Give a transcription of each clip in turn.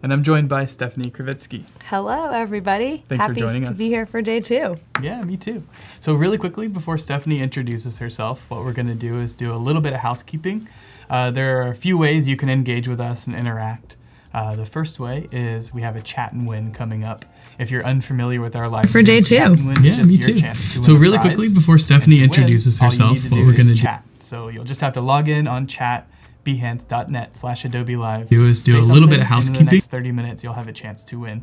And I'm joined by Stephanie Kravitsky. Hello, everybody. Thanks for joining us. Happy to be here for day 2. Yeah, me too. So really quickly, before Stephanie introduces herself, what we're going to do is do a little bit of housekeeping. There are a few ways you can engage with us and interact. The first way is we have a chat and win coming up. If you're unfamiliar with our live for day 2. Yeah, me too. So really quickly, before Stephanie introduces herself, what we're going to do. So you'll just have to log in on chat. behance.net/Adobe Live. Do a little bit of housekeeping. In the next 30 minutes, you'll have a chance to win.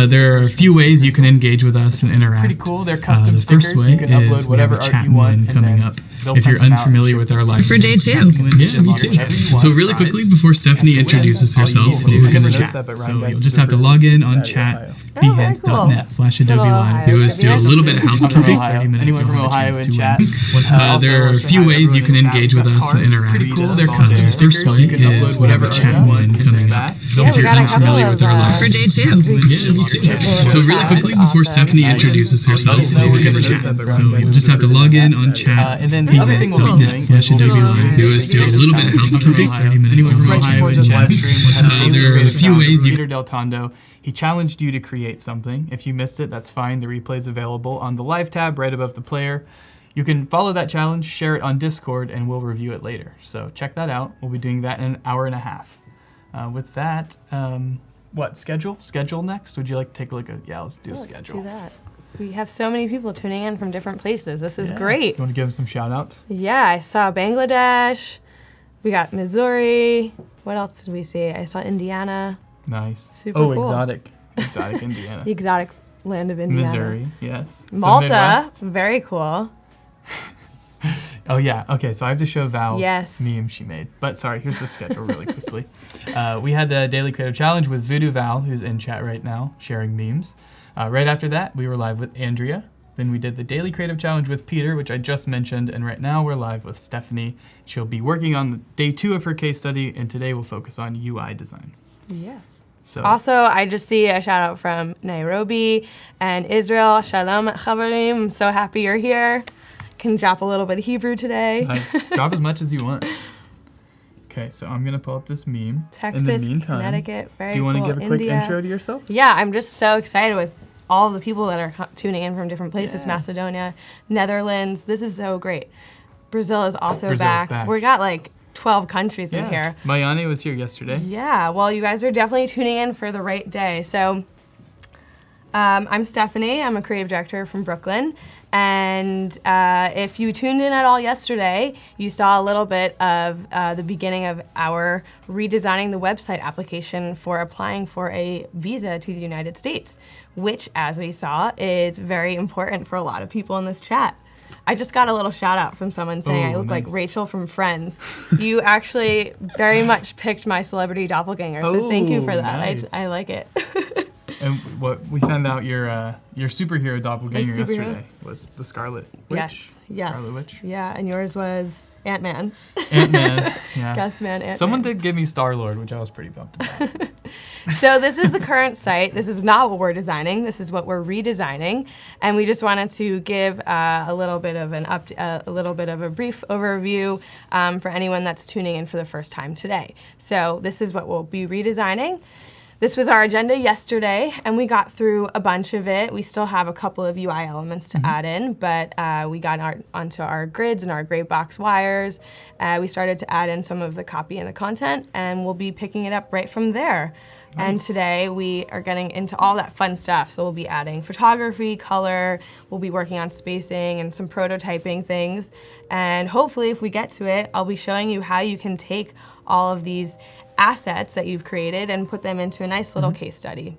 There are a few ways you can engage with us and interact. Pretty cool. They're custom the stickers. first way You can upload whatever art you want. coming up. If you're unfamiliar with our live for day 2. Yeah, me too. So really quickly, before Stephanie introduces herself, we're going to chat. So you'll just have to log in on chat. behance.net/Adobe Live. Do a little bit of housekeeping. 30 minutes. Anyone from Ohio in chat. There are a few ways you can engage with us and interact. Pretty cool. They're The first way is whatever chat one coming up. If you're unfamiliar with our live for day 2. Yeah, me too. So really quickly, before Stephanie introduces herself, we're going to chat. So you'll just have to log in on chat. And then the other thing we'll be doing is Adobe Live. Do a little bit of housekeeping. 30 minutes. Anyone from Ohio in chat. There are a few ways you Peter Del Tondo. He challenged you to create something. If you missed it, that's fine. The replay is available on the live tab right above the player. You can follow that challenge, share it on Discord, and we'll review it later. So check that out. We'll be doing that in an hour and a half. With that, schedule? Schedule next? Would you like to take a look at? Yeah, let's do a schedule. Let's do that. We have so many people tuning in from different places. This is great. You want to give them some shout outs? Yeah, I saw Bangladesh. We got Missouri. What else did we see? I saw Indiana. Nice. Super cool. Exotic Indiana. The exotic land of Indiana. Missouri, yes. Malta, very cool. Oh yeah, okay, so I have to show Val's Yes. meme she made. But sorry, here's the schedule really quickly. We had the Daily Creative Challenge with Voodoo Val, who's in chat right now, sharing memes. Right after that, we were live with Andrea. Then we did the Daily Creative Challenge with Peter, which I just mentioned, and right now we're live with Stephanie. She'll be working on day 2 of her case study, and today we'll focus on UI design. Yes. So, Also, I just see a shout out from Nairobi and Israel. Shalom, Chavarim. I'm so happy you're here. Can drop a little bit of Hebrew today. nice. Drop as much as you want. Okay, so I'm going to pull up this meme. Texas, in the meantime, Connecticut, very do you want cool. to give a quick India. intro to yourself? Yeah, I'm just so excited with all the people that are tuning in from different places. Yeah. Macedonia, Netherlands. This is so great. Brazil is also Brazil's back. We got like 12 countries in here. Mayane was here yesterday. Yeah, well, you guys are definitely tuning in for the right day. So I'm Stephanie. I'm a creative director from Brooklyn. And if you tuned in at all yesterday, you saw a little bit of the beginning of our redesigning the website application for applying for a visa to the United States, which, as we saw, is very important for a lot of people in this chat. I just got a little shout out from someone saying I look like Rachel from Friends. You actually very much picked my celebrity doppelganger, so thank you for that. Nice. I like it. And what we found out your superhero doppelganger yesterday was the Scarlet Witch. Yes. Scarlet Witch. Yeah, and yours was Ant-Man. Ant-Man. Yeah. Gus-Man, Ant-Man. Someone did give me Star-Lord, which I was pretty pumped about. So this is the current site. This is not what we're designing. This is what we're redesigning, and we just wanted to give a little bit of a brief overview for anyone that's tuning in for the first time today. So this is what we'll be redesigning. This was our agenda yesterday, and we got through a bunch of it. We still have a couple of UI elements to add in, but we got onto our grids and our gray box wires. We started to add in some of the copy and the content, and we'll be picking it up right from there. Nice. And today we are getting into all that fun stuff. So we'll be adding photography, color, we'll be working on spacing and some prototyping things. And hopefully if we get to it, I'll be showing you how you can take all of these assets that you've created and put them into a nice little case study.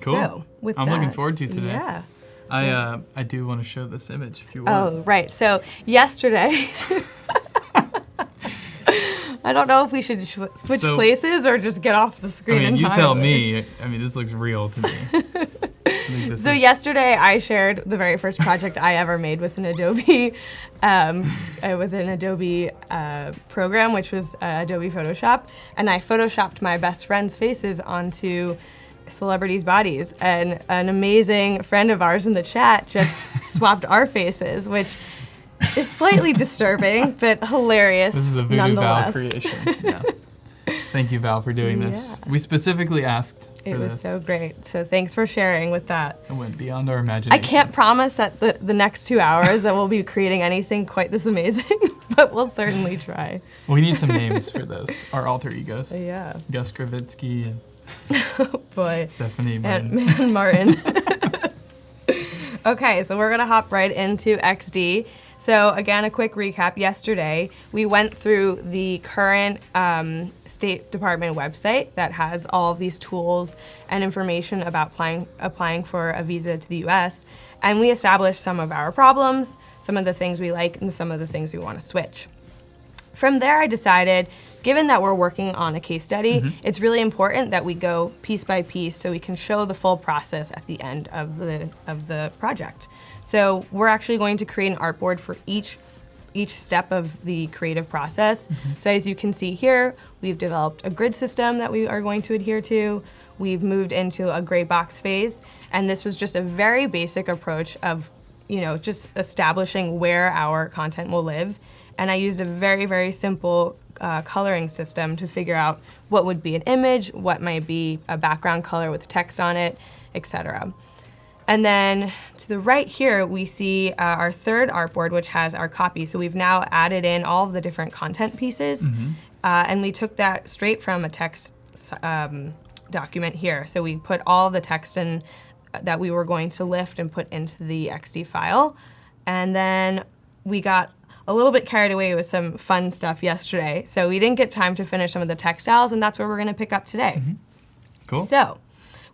Cool. So, I'm looking forward to today. Yeah. I do want to show this image if you want. Oh, right. So yesterday, I don't know if we should switch places or just get off the screen. I mean, you entirely. tell me. I mean, this looks real to me. So yesterday, I shared the very first project I ever made with an Adobe, program, which was Adobe Photoshop, and I photoshopped my best friend's faces onto celebrities' bodies. And an amazing friend of ours in the chat just swapped our faces, which is slightly disturbing, but hilarious. This is a Voodoo Val nonetheless. creation. Yeah. Thank you, Val, for doing this. We specifically asked for this. It was so great. So thanks for sharing with that. It went beyond our imagination. I can't promise that the next 2 hours that we'll be creating anything quite this amazing, but we'll certainly try. We need some names for those, our alter egos. Yeah. Gus Kravitsky and boy. Stephanie Martin. And Martin. Okay, so we're going to hop right into XD. So again, a quick recap. Yesterday, we went through the current State Department website that has all of these tools and information about applying for a visa to the U.S., and we established some of our problems, some of the things we like, and some of the things we want to switch. From there, I decided, given that we're working on a case study, it's really important that we go piece by piece so we can show the full process at the end of the project. So we're actually going to create an artboard for each step of the creative process. So as you can see here, we've developed a grid system that we are going to adhere to. We've moved into a gray box phase, and this was just a very basic approach of, just establishing where our content will live. And I used a very, very simple coloring system to figure out what would be an image, what might be a background color with text on it, etc. And then to the right here, we see our third artboard, which has our copy. So we've now added in all of the different content pieces, and we took that straight from a text document here. So we put all of the text in that we were going to lift and put into the XD file. And then we got a little bit carried away with some fun stuff yesterday. So we didn't get time to finish some of the textiles, and that's where we're going to pick up today. Cool. So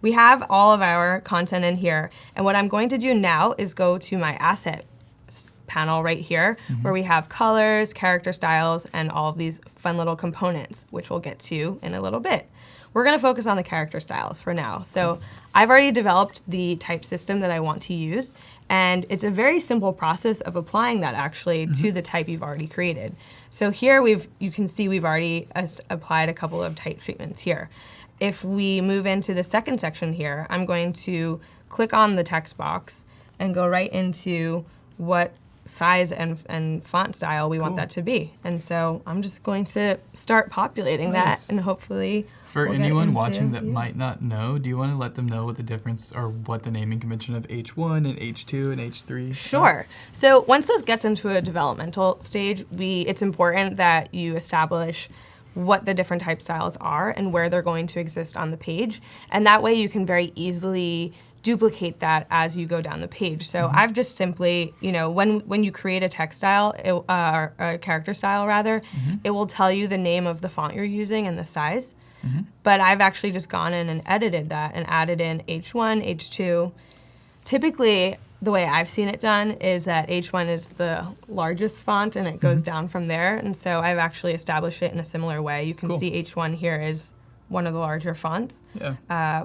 we have all of our content in here. And what I'm going to do now is go to my asset panel right here, where we have colors, character styles, and all of these fun little components, which we'll get to in a little bit. We're going to focus on the character styles for now. So I've already developed the type system that I want to use, and it's a very simple process of applying that actually to the type you've already created. So here you can see we've already applied a couple of type treatments here. If we move into the second section here, I'm going to click on the text box and go right into what size and font style we want that to be. And so I'm just going to start populating that, and hopefully for anyone watching that might not know, do you want to let them know what the difference or what the naming convention of H1 and H2 and H3? Sure. So once this gets into a developmental stage, it's important that you establish what the different type styles are and where they're going to exist on the page. And that way you can very easily duplicate that as you go down the page. So I've just simply, when you create a text style, or a character style rather, it will tell you the name of the font you're using and the size. But I've actually just gone in and edited that and added in H1, H2. Typically, the way I've seen it done is that H1 is the largest font and it goes down from there. And so I've actually established it in a similar way. You can see H1 here is one of the larger fonts.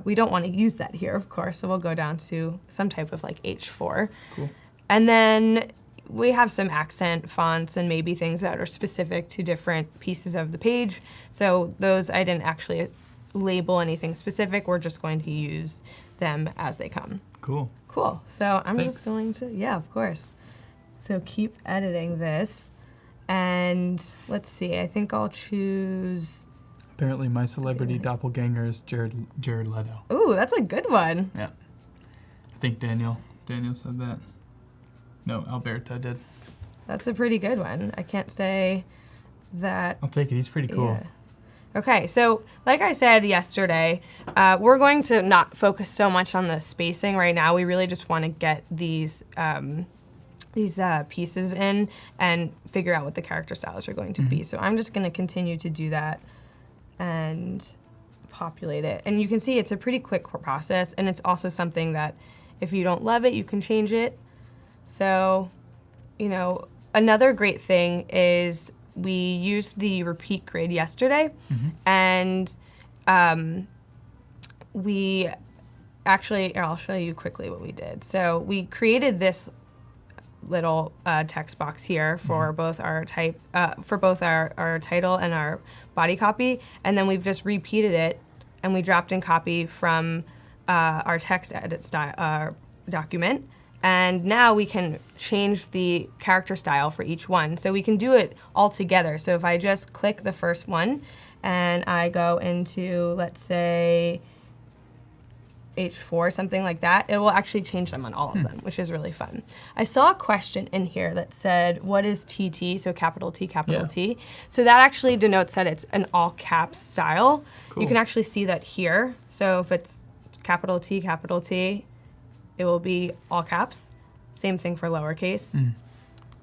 We don't want to use that here, of course, so we'll go down to some type of like H4. Cool. And then we have some accent fonts and maybe things that are specific to different pieces of the page. So those I didn't actually label anything specific. We're just going to use them as they come. Cool. Cool. So I'm just going to, of course. So keep editing this. And let's see, I think I'll choose... Apparently my celebrity doppelganger is Jared Leto. Ooh, that's a good one. Yeah. I think Daniel said that. No, Alberta did. That's a pretty good one. I can't say that... I'll take it. He's pretty cool. Yeah. Okay, so like I said yesterday, we're going to not focus so much on the spacing right now. We really just want to get these pieces in and figure out what the character styles are going to be. So I'm just going to continue to do that and populate it. And you can see it's a pretty quick process, and it's also something that if you don't love it, you can change it. So, another great thing is we used the repeat grid yesterday, and we actually, I'll show you quickly what we did. So we created this little text box here for both our type, for both our title and our body copy, and then we've just repeated it, and we dropped in copy from our text edit style document. And now we can change the character style for each one. So we can do it all together. So if I just click the first one and I go into, let's say, H4, something like that, it will actually change them on all of them, which is really fun. I saw a question in here that said, what is TT? So capital T, capital T. So that actually denotes that it's an all caps style. Cool. You can actually see that here. So if it's capital T, it will be all caps. Same thing for lowercase,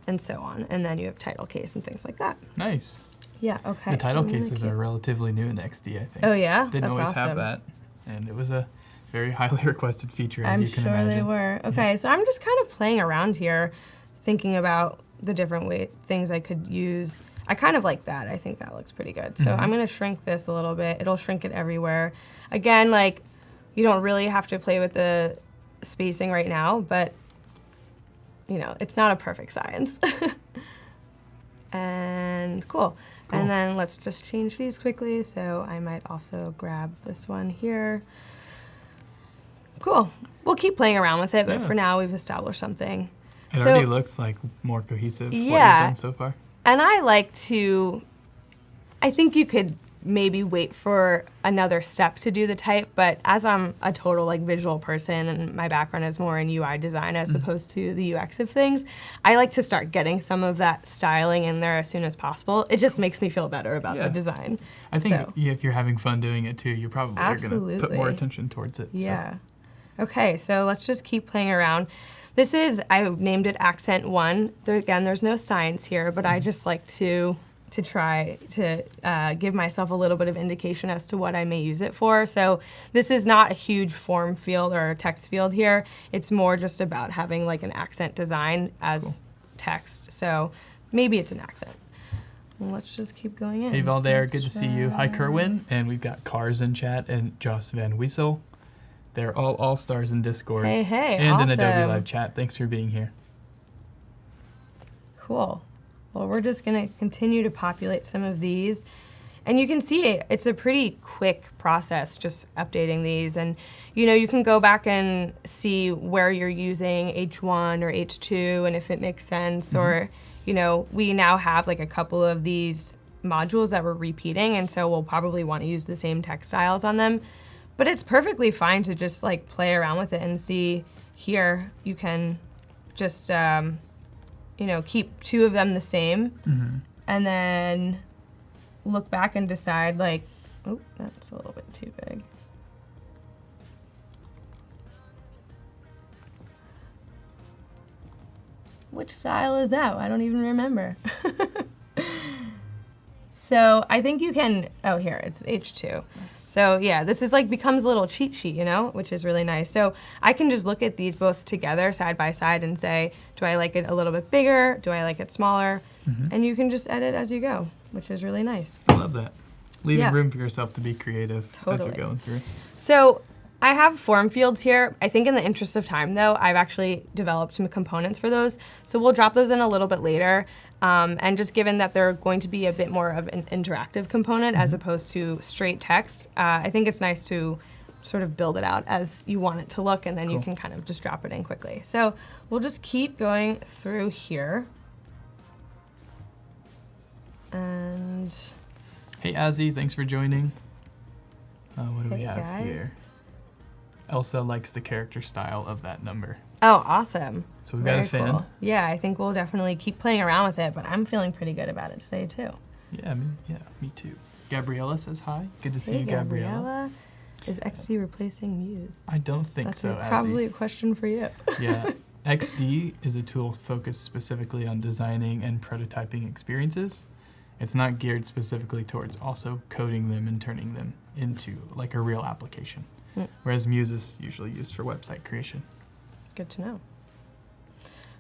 and so on. And then you have title case and things like that. Nice. Yeah, okay. The title cases are relatively new in XD, I think. Oh yeah? Didn't always have that. And it was a very highly requested feature, as you can imagine. I'm sure they were. Okay, so I'm just kind of playing around here, thinking about the different things I could use. I kind of like that. I think that looks pretty good. So I'm going to shrink this a little bit. It'll shrink it everywhere. Again, like, you don't really have to play with the spacing right now, but, you know, it's not a perfect science. And cool. And then let's just change these quickly. So I might also grab this one here. Cool. We'll keep playing around with it, but for now we've established something. It already looks like more cohesive what you've done so far. And I think you could maybe wait for another step to do the type, but as I'm a total like visual person and my background is more in UI design as opposed to the UX of things, I like to start getting some of that styling in there as soon as possible. It just makes me feel better about the design. I think if you're having fun doing it too, you probably are going to put more attention towards it. Yeah. So. Okay, so let's just keep playing around. This is, I named it Accent 1. Again, there's no science here, but I just like to try to give myself a little bit of indication as to what I may use it for. So this is not a huge form field or text field here. It's more just about having like an accent design as text. So maybe it's an accent. Well, let's just keep going in. Hey Valdair, good to see you. Hi Kerwin, and we've got Cars in chat and Joss Van Wiesel. They're all stars in Discord. Hey, and awesome. in Adobe Live chat. Thanks for being here. Cool. Well, we're just going to continue to populate some of these. And you can see it's a pretty quick process just updating these. And, you know, you can go back and see where you're using H1 or H2 and if it makes sense. Or, you know, we now have like a couple of these modules that we're repeating. And so we'll probably want to use the same text styles on them. But it's perfectly fine to just like play around with it and see here you can just, you know, keep two of them the same and then look back and decide like, oh, that's a little bit too big. Which style is that? I don't even remember. So I think you can, oh here, it's H2. So yeah, this is like becomes a little cheat sheet, you know, which is really nice. So I can just look at these both together side by side and say, do I like it a little bit bigger? Do I like it smaller? And you can just edit as you go, which is really nice. I love that. Leaving room for yourself to be creative as you're going through. So I have form fields here. I think in the interest of time though, I've actually developed some components for those. So we'll drop those in a little bit later. And just given that they're going to be a bit more of an interactive component as opposed to straight text, I think it's nice to sort of build it out as you want it to look, and then you can kind of just drop it in quickly. So we'll just keep going through here. And hey Azzy, thanks for joining. What do we have guys. here? Elsa likes the character style of that number. Oh, awesome. So we've got a fan. Cool. Yeah, I think we'll definitely keep playing around with it, but I'm feeling pretty good about it today too. Yeah, me too. Gabriella says hi. Good to see you, Gabriella. Is XD replacing Muse? I don't think so, That's probably a question for you. Yeah. XD is a tool focused specifically on designing and prototyping experiences. It's not geared specifically towards also coding them and turning them into like a real application. Whereas Muse is usually used for website creation. Good to know.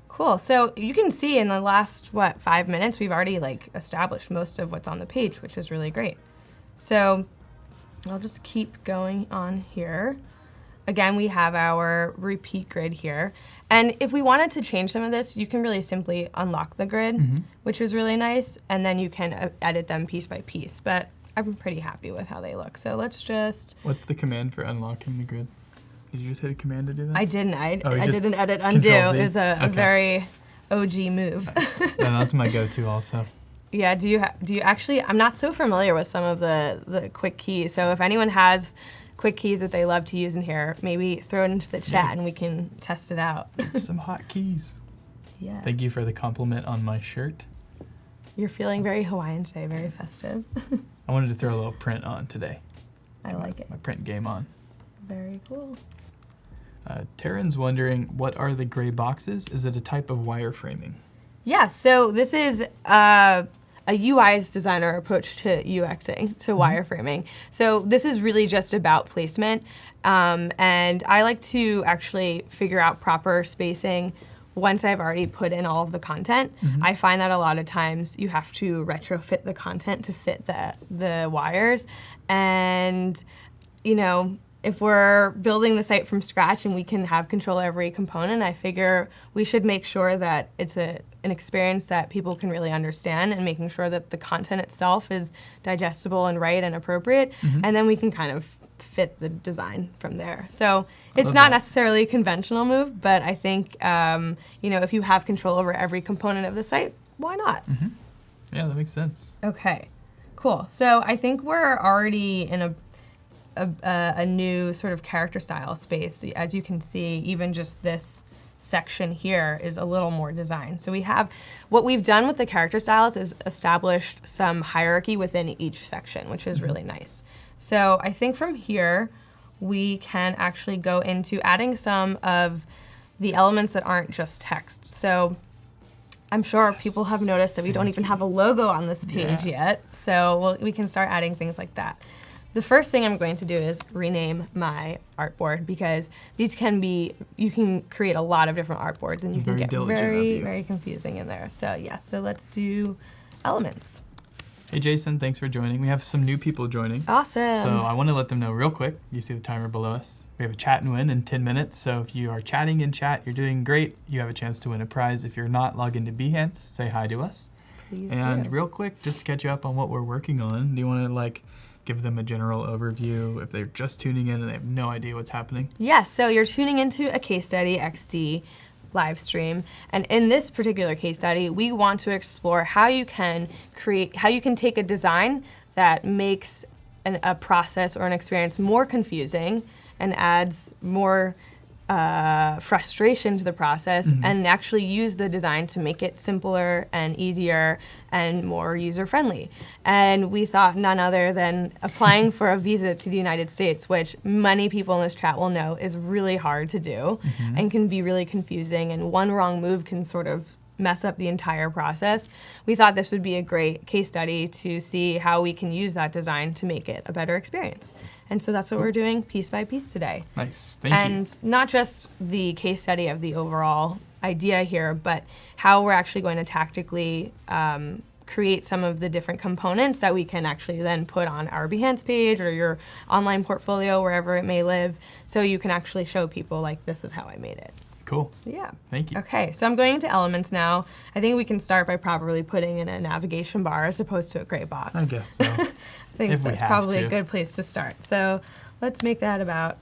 Cool. So you can see in the last, 5 minutes, we've already like established most of what's on the page, which is really great. So I'll just keep going on here. Again, we have our repeat grid here. And if we wanted to change some of this, you can really simply unlock the grid, which is really nice. And then you can edit them piece by piece. But I'm pretty happy with how they look. So let's just... What's the command for unlocking the grid? Did you just hit a command to do that? I didn't. I did an edit undo. It was a very OG move. Nice. Yeah, that's my go-to also. Yeah, do you actually, I'm not so familiar with some of the quick keys, so if anyone has quick keys that they love to use in here, maybe throw it into the chat and we can test it out. Some hot keys. Yeah. Thank you for the compliment on my shirt. You're feeling very Hawaiian today, very festive. I wanted to throw a little print on today. I like it. My print game on. Very cool. Taryn's wondering, what are the gray boxes? Is it a type of wireframing? Yeah, so this is a UI's designer approach to UXing, to wireframing. So this is really just about placement. And I like to actually figure out proper spacing once I've already put in all of the content. I find that a lot of times you have to retrofit the content to fit the wires. And, you know, if we're building the site from scratch and we can have control of every component, I figure we should make sure that it's an experience that people can really understand, and making sure that the content itself is digestible and right and appropriate, and then we can kind of fit the design from there. So it's not necessarily a conventional move, but I think you know, if you have control over every component of the site, why not? Yeah, that makes sense. Okay, cool. So I think we're already in a new sort of character style space. As you can see, even just this section here is a little more designed. So we have, what we've done with the character styles is established some hierarchy within each section, which is really nice. So I think from here, we can actually go into adding some of the elements that aren't just text. So I'm sure people have noticed that we don't even have a logo on this page yet. So we can start adding things like that. The first thing I'm going to do is rename my artboard, because these can be, you can create a lot of different artboards and you can get very confusing in there. So yeah, so let's do elements. Hey Jason, thanks for joining. We have some new people joining. Awesome. So I want to let them know real quick. You see the timer below us. We have a chat and win in 10 minutes. So if you are chatting in chat, you're doing great. You have a chance to win a prize. If you're not, log into Behance, say hi to us. Please and do. Real quick, just to catch you up on what we're working on, do you want to give them a general overview if they're just tuning in and they have no idea what's happening? Yes, so you're tuning into a case study XD live stream, and in this particular case study, we want to explore how you can take a design that makes a process or an experience more confusing and adds more frustration to the process, and actually use the design to make it simpler and easier and more user-friendly. And we thought none other than applying for a visa to the United States, which many people in this chat will know is really hard to do and can be really confusing, and one wrong move can sort of mess up the entire process. We thought this would be a great case study to see how we can use that design to make it a better experience. And so that's what we're doing piece by piece today. Nice, thank you. And not just the case study of the overall idea here, but how we're actually going to tactically create some of the different components that we can actually then put on our Behance page or your online portfolio, wherever it may live, so you can actually show people, like, this is how I made it. Cool. Yeah. Thank you. Okay, so I'm going into elements now. I think we can start by properly putting in a navigation bar as opposed to a gray box. I guess so. I think that's probably a good place to start. So let's make that about,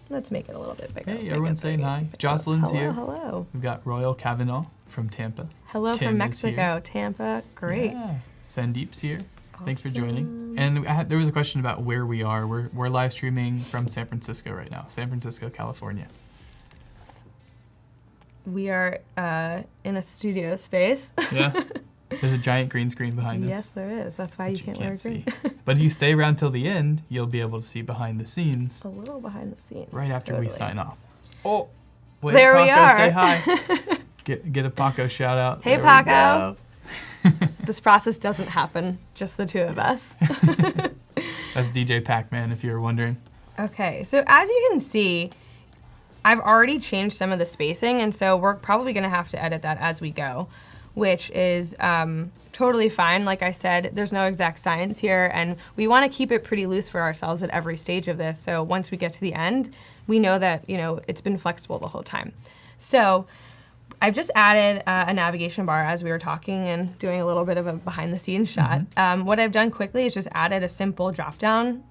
let's make it a little bit bigger. Hey, everyone's saying hi. Jocelyn's here. Hello. We've got Royal Kavanaugh from Tampa. Hello Tim from Mexico, Tampa. Great. Yeah. Sandeep's here. Awesome. Thanks for joining. And there was a question about where we are. We're live streaming from San Francisco right now. San Francisco, California. We are in a studio space. Yeah. There's a giant green screen behind us. Yes, there is. That's why you can't wear green. But if you stay around till the end, you'll be able to see behind the scenes. A little behind the scenes. Right after we sign off. Oh, wait, there Paco, we are. Say hi. Get a Paco shout out. Hey, Paco. This process doesn't happen, just the two of us. That's DJ Pac-Man, if you were wondering. Okay, so as you can see, I've already changed some of the spacing, and so we're probably going to have to edit that as we go, which is totally fine. Like I said, there's no exact science here, and we want to keep it pretty loose for ourselves at every stage of this, so once we get to the end, we know that, it's been flexible the whole time. So I've just added a navigation bar as we were talking and doing a little bit of a behind-the-scenes shot. What I've done quickly is just added a simple drop-down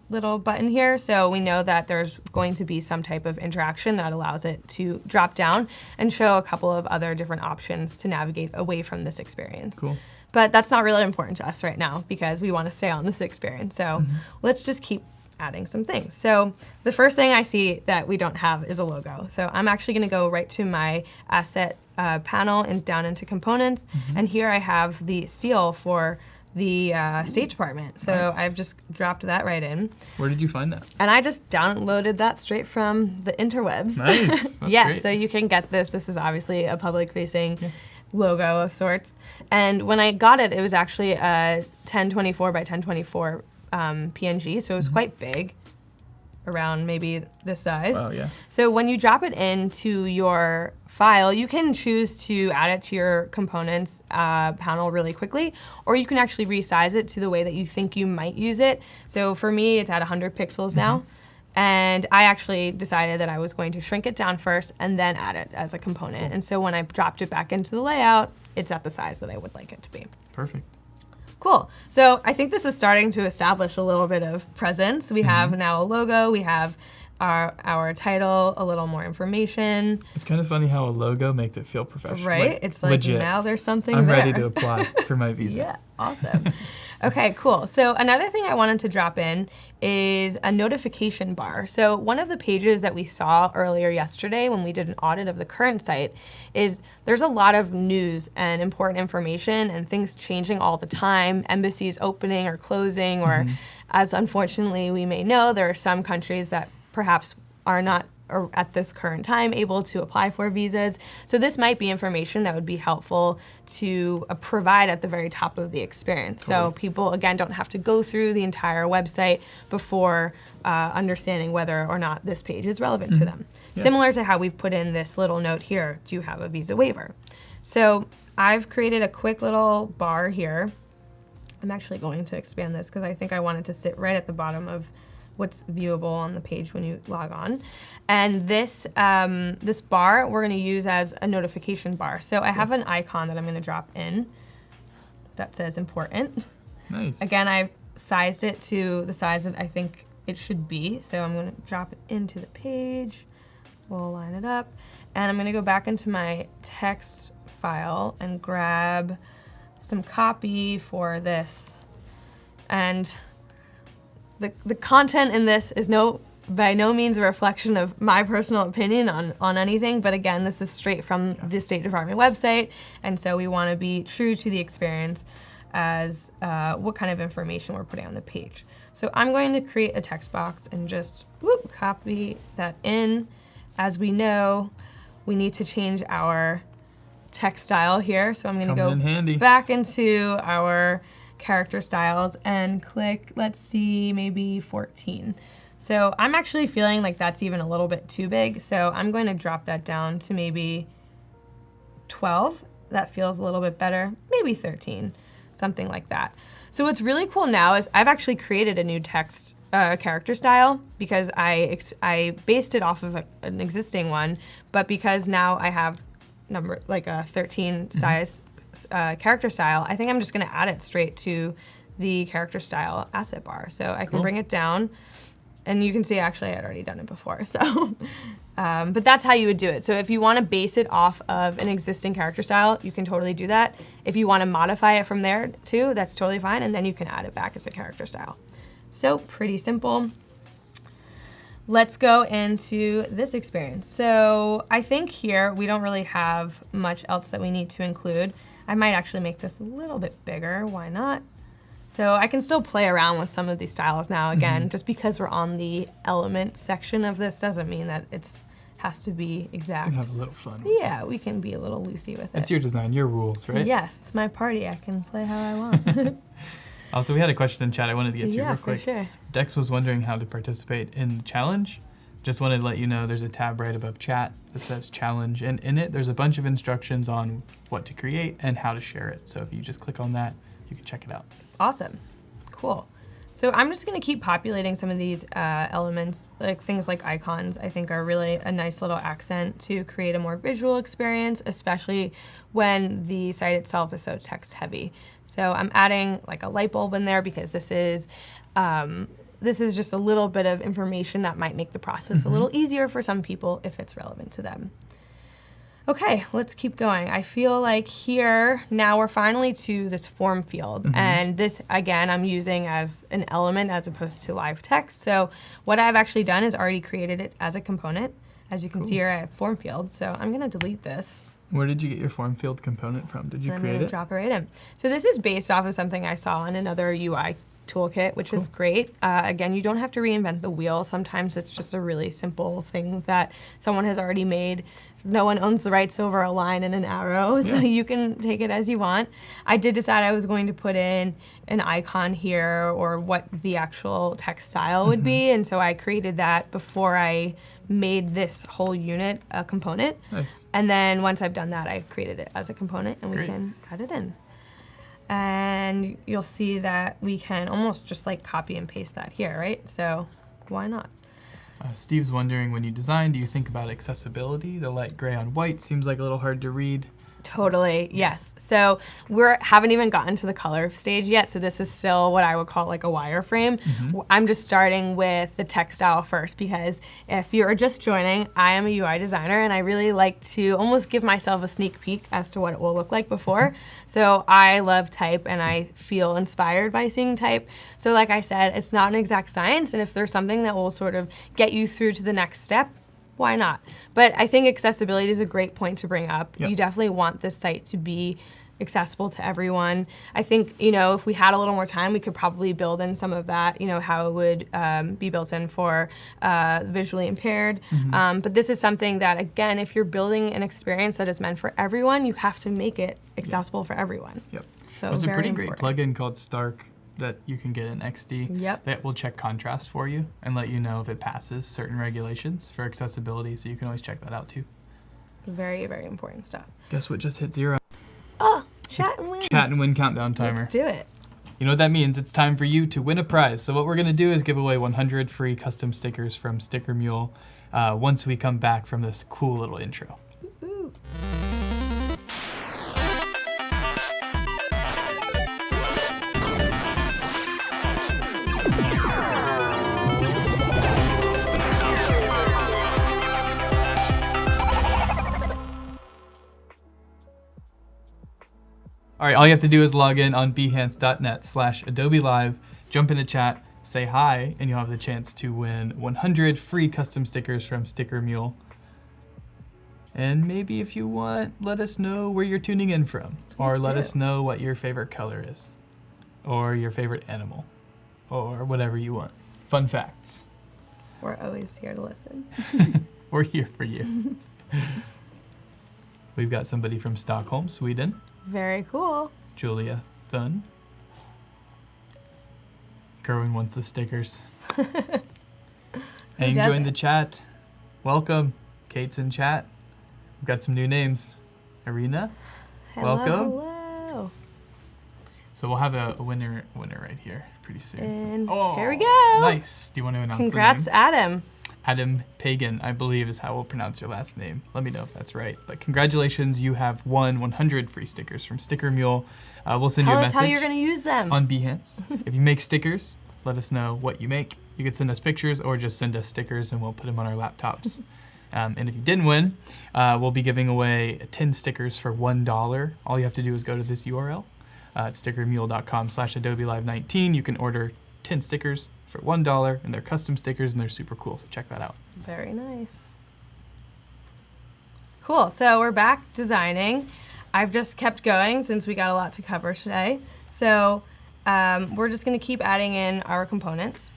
little button here, so we know that there's going to be some type of interaction that allows it to drop down and show a couple of other different options to navigate away from this experience. Cool. But that's not really important to us right now because we want to stay on this experience. So let's just keep adding some things. So the first thing I see that we don't have is a logo. So I'm actually going to go right to my asset panel and down into components. And here I have the seal for the stage department. So Nice. I've just dropped that right in. Where did you find that? And I just downloaded that straight from the interwebs. Nice. That's Yes, great. so you can get this. This is obviously a public-facing logo of sorts. And when I got it, it was actually a 1024 by 1024 PNG, so it was quite big, around maybe this size. Wow, yeah. So when you drop it into your file, you can choose to add it to your components panel really quickly, or you can actually resize it to the way that you think you might use it. So for me, it's at 100 pixels now. And I actually decided that I was going to shrink it down first and then add it as a component. And so when I dropped it back into the layout, it's at the size that I would like it to be. Perfect. Cool. So I think this is starting to establish a little bit of presence. We have now a logo, we have our title, a little more information. It's kind of funny how a logo makes it feel professional. Right? It's like legit. now there's something I'm there. ready to apply for my visa. Yeah, awesome. Okay, cool. So another thing I wanted to drop in is a notification bar. So one of the pages that we saw earlier yesterday when we did an audit of the current site is there's a lot of news and important information and things changing all the time, embassies opening or closing, or as unfortunately we may know, there are some countries that perhaps are not or at this current time able to apply for visas. So this might be information that would be helpful to provide at the very top of the experience. So people, again, don't have to go through the entire website before understanding whether or not this page is relevant to them. Yeah. Similar to how we've put in this little note here, do you have a visa waiver? So I've created a quick little bar here. I'm actually going to expand this because I think I want it to sit right at the bottom of what's viewable on the page when you log on. And this this bar we're going to use as a notification bar. So I have an icon that I'm going to drop in that says important. Nice. Again, I've sized it to the size that I think it should be. So I'm going to drop it into the page. We'll line it up. And I'm going to go back into my text file and grab some copy for this. And the content in this is by no means a reflection of my personal opinion on anything, but again, this is straight from the State Department website, and so we want to be true to the experience as what kind of information we're putting on the page. So I'm going to create a text box and just copy that in. As we know, we need to change our text style here, so I'm going to go in handy. back into our character styles and click, let's see, maybe 14. So I'm actually feeling like that's even a little bit too big, so I'm going to drop that down to maybe 12. That feels a little bit better, maybe 13, something like that. So what's really cool now is I've actually created a new text character style because I based it off of an existing one, but because now I have a 13 size character style, I think I'm just going to add it straight to the character style asset bar. So I can bring it down, and you can see actually I had already done it before. So, but that's how you would do it. So if you want to base it off of an existing character style, you can totally do that. If you want to modify it from there too, that's totally fine, and then you can add it back as a character style. So pretty simple. Let's go into this experience. So I think here we don't really have much else that we need to include. I might actually make this a little bit bigger, why not? So I can still play around with some of these styles now. Again, just because we're on the element section of this doesn't mean that it has to be exact. You can have a little fun. Yeah, we can be a little loosey with it. It's your design, your rules, right? Yes, it's my party. I can play how I want. Also, we had a question in chat I wanted to get to real quick. For sure. Dex was wondering how to participate in the challenge. Just wanted to let you know there's a tab right above chat that says challenge, and in it there's a bunch of instructions on what to create and how to share it. So if you just click on that, you can check it out. Awesome. Cool. So I'm just going to keep populating some of these elements, like things like icons, I think are really a nice little accent to create a more visual experience, especially when the site itself is so text heavy. So I'm adding like a light bulb in there because this is this is just a little bit of information that might make the process a little easier for some people if it's relevant to them. Okay, let's keep going. I feel like here, now we're finally to this form field. And this, again, I'm using as an element as opposed to live text. So what I've actually done is already created it as a component. As you can see here, I have form field. So I'm going to delete this. Where did you get your form field component from? Did you create it? Drop it right in. So this is based off of something I saw in another UI toolkit, which is great. Again, you don't have to reinvent the wheel. Sometimes it's just a really simple thing that someone has already made. No one owns the rights over a line and an arrow, so you can take it as you want. I did decide I was going to put in an icon here or what the actual text style would be, and so I created that before I made this whole unit a component. Nice. And then once I've done that, I've created it as a component, and we can add it in. And you'll see that we can almost just like copy and paste that here, right? So why not? Steve's wondering, when you design, do you think about accessibility? The light gray on white seems like a little hard to read. Totally, yes. So haven't even gotten to the color stage yet, so this is still what I would call like a wireframe. I'm just starting with the text style first, because if you're just joining, I am a UI designer and I really like to almost give myself a sneak peek as to what it will look like before. So I love type and I feel inspired by seeing type. So like I said, it's not an exact science, and if there's something that will sort of get you through to the next step, why not? But I think accessibility is a great point to bring up. You definitely want this site to be accessible to everyone. I think, if we had a little more time, we could probably build in some of that, how it would be built in for visually impaired. But this is something that, again, if you're building an experience that is meant for everyone, you have to make it accessible for everyone. So there's a pretty great plugin called Stark that you can get in XD that will check contrast for you and let you know if it passes certain regulations for accessibility, so you can always check that out too. Very, very important stuff. Guess what just hit 0? Oh, chat and win. Chat and win countdown timer. Let's do it. You know what that means? It's time for you to win a prize. So what we're gonna do is give away 100 free custom stickers from Sticker Mule once we come back from this cool little intro. Ooh. All right, all you have to do is log in on behance.net/Adobe Live, jump into chat, say hi, and you'll have the chance to win 100 free custom stickers from Sticker Mule. And maybe if you want, let us know where you're tuning in from, or let us know what your favorite color is, or your favorite animal, or whatever you want. Fun facts. We're always here to listen. We're here for you. We've got somebody from Stockholm, Sweden. Very cool. Julia Thun. Kerwin wants the stickers. Hang joined the chat. Welcome. Kate's in chat. We've got some new names. Irina, welcome. Hello. So we'll have a winner right here pretty soon. And here we go. Nice. Do you want to announce Congrats, the name? Adam. Adam Pagan, I believe, is how we'll pronounce your last name. Let me know if that's right. But congratulations, you have won 100 free stickers from Sticker Mule. We'll send you a message. Tell us how you're going to use them. On Behance. If you make stickers, let us know what you make. You could send us pictures or just send us stickers and we'll put them on our laptops. And if you didn't win, we'll be giving away 10 stickers for $1. All you have to do is go to this URL. It's stickermule.com/Adobe Live 19. You can order 10 stickers for $1, and they're custom stickers and they're super cool, so check that out. Very nice. Cool, so we're back designing. I've just kept going since we got a lot to cover today. So we're just gonna keep adding in our components.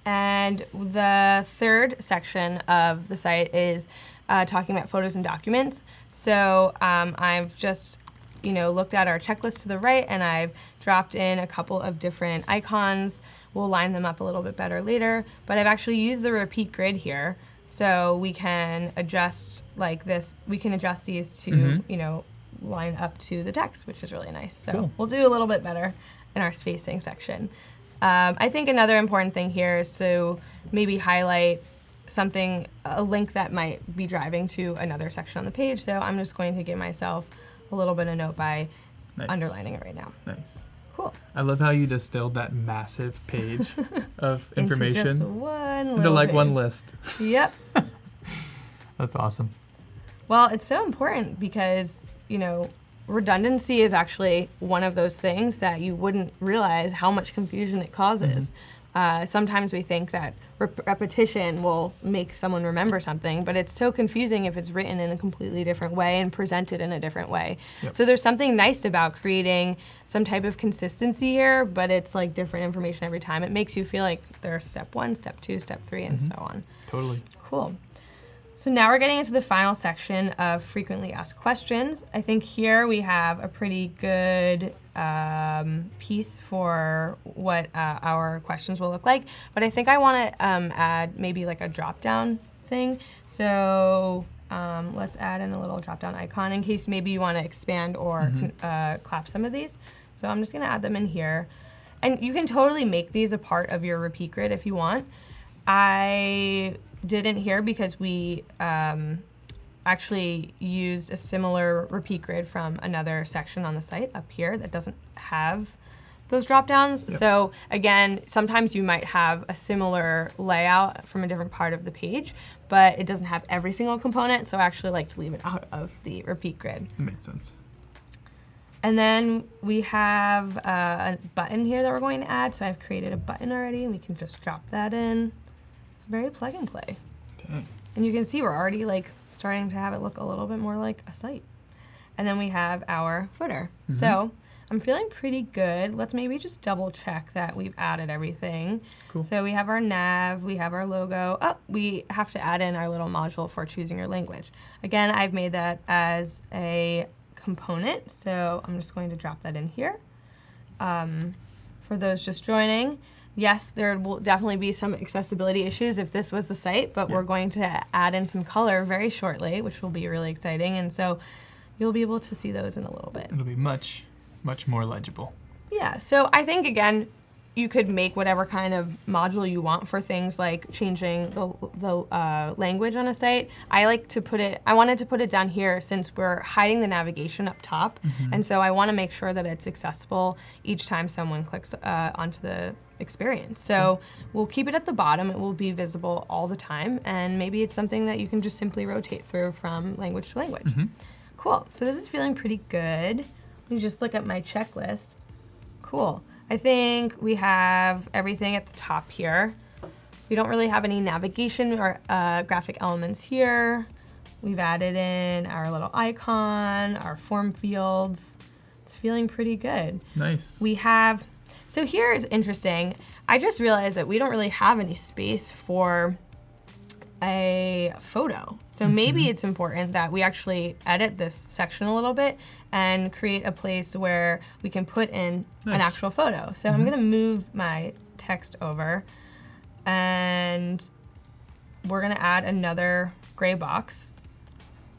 And the third section of the site is talking about photos and documents. So I've just looked at our checklist to the right, and I've dropped in a couple of different icons. We'll line them up a little bit better later, but I've actually used the repeat grid here, so we can adjust like this. We can adjust these to, line up to the text, which is really nice. So We'll do a little bit better in our spacing section. I think another important thing here is to maybe highlight a link that might be driving to another section on the page. So I'm just going to give myself a little bit of note by underlining it right now. Nice. Cool. I love how you distilled that massive page of information into just one into like one page. list. Yep. That's awesome. Well, it's so important because, redundancy is actually one of those things that you wouldn't realize how much confusion it causes. Sometimes we think that repetition will make someone remember something, but it's so confusing if it's written in a completely different way and presented in a different way. Yep. So there's something nice about creating some type of consistency here, but it's like different information every time. It makes you feel like there's step 1, step 2, step 3, and so on. Totally. Cool. So now we're getting into the final section of frequently asked questions. I think here we have a pretty good piece for what our questions will look like. But I think I want to add maybe like a drop-down thing. So let's add in a little drop-down icon in case maybe you want to expand or clap some of these. So I'm just going to add them in here. And you can totally make these a part of your repeat grid if you want. I didn't here because we actually used a similar repeat grid from another section on the site up here that doesn't have those drop downs. Yep. So again, sometimes you might have a similar layout from a different part of the page, but it doesn't have every single component, so I actually like to leave it out of the repeat grid. That makes sense. And then we have a button here that we're going to add. So I've created a button already, and we can just drop that in. It's very plug and play. Okay. And you can see we're already like starting to have it look a little bit more like a site. And then we have our footer. So I'm feeling pretty good. Let's maybe just double check that we've added everything. Cool. So we have our nav, we have our logo. Oh, we have to add in our little module for choosing your language. Again, I've made that as a component, so I'm just going to drop that in here. For those just joining, yes, there will definitely be some accessibility issues if this was the site, but we're going to add in some color very shortly, which will be really exciting, and so you'll be able to see those in a little bit. It'll be much more legible. Yeah, so I think, again, you could make whatever kind of module you want for things like changing the language on a site. I wanted to put it down here since we're hiding the navigation up top, and so I want to make sure that it's accessible each time someone clicks onto the experience. So we'll keep it at the bottom. It will be visible all the time, and maybe it's something that you can just simply rotate through from language to language. Cool, so this is feeling pretty good. Let me just look at my checklist. Cool. I think we have everything at the top here. We don't really have any navigation or graphic elements here. We've added in our little icon, our form fields. It's feeling pretty good. Nice. So here is interesting. I just realized that we don't really have any space for a photo. So maybe it's important that we actually edit this section a little bit and create a place where we can put in an actual photo. So I'm gonna move my text over, and we're gonna add another gray box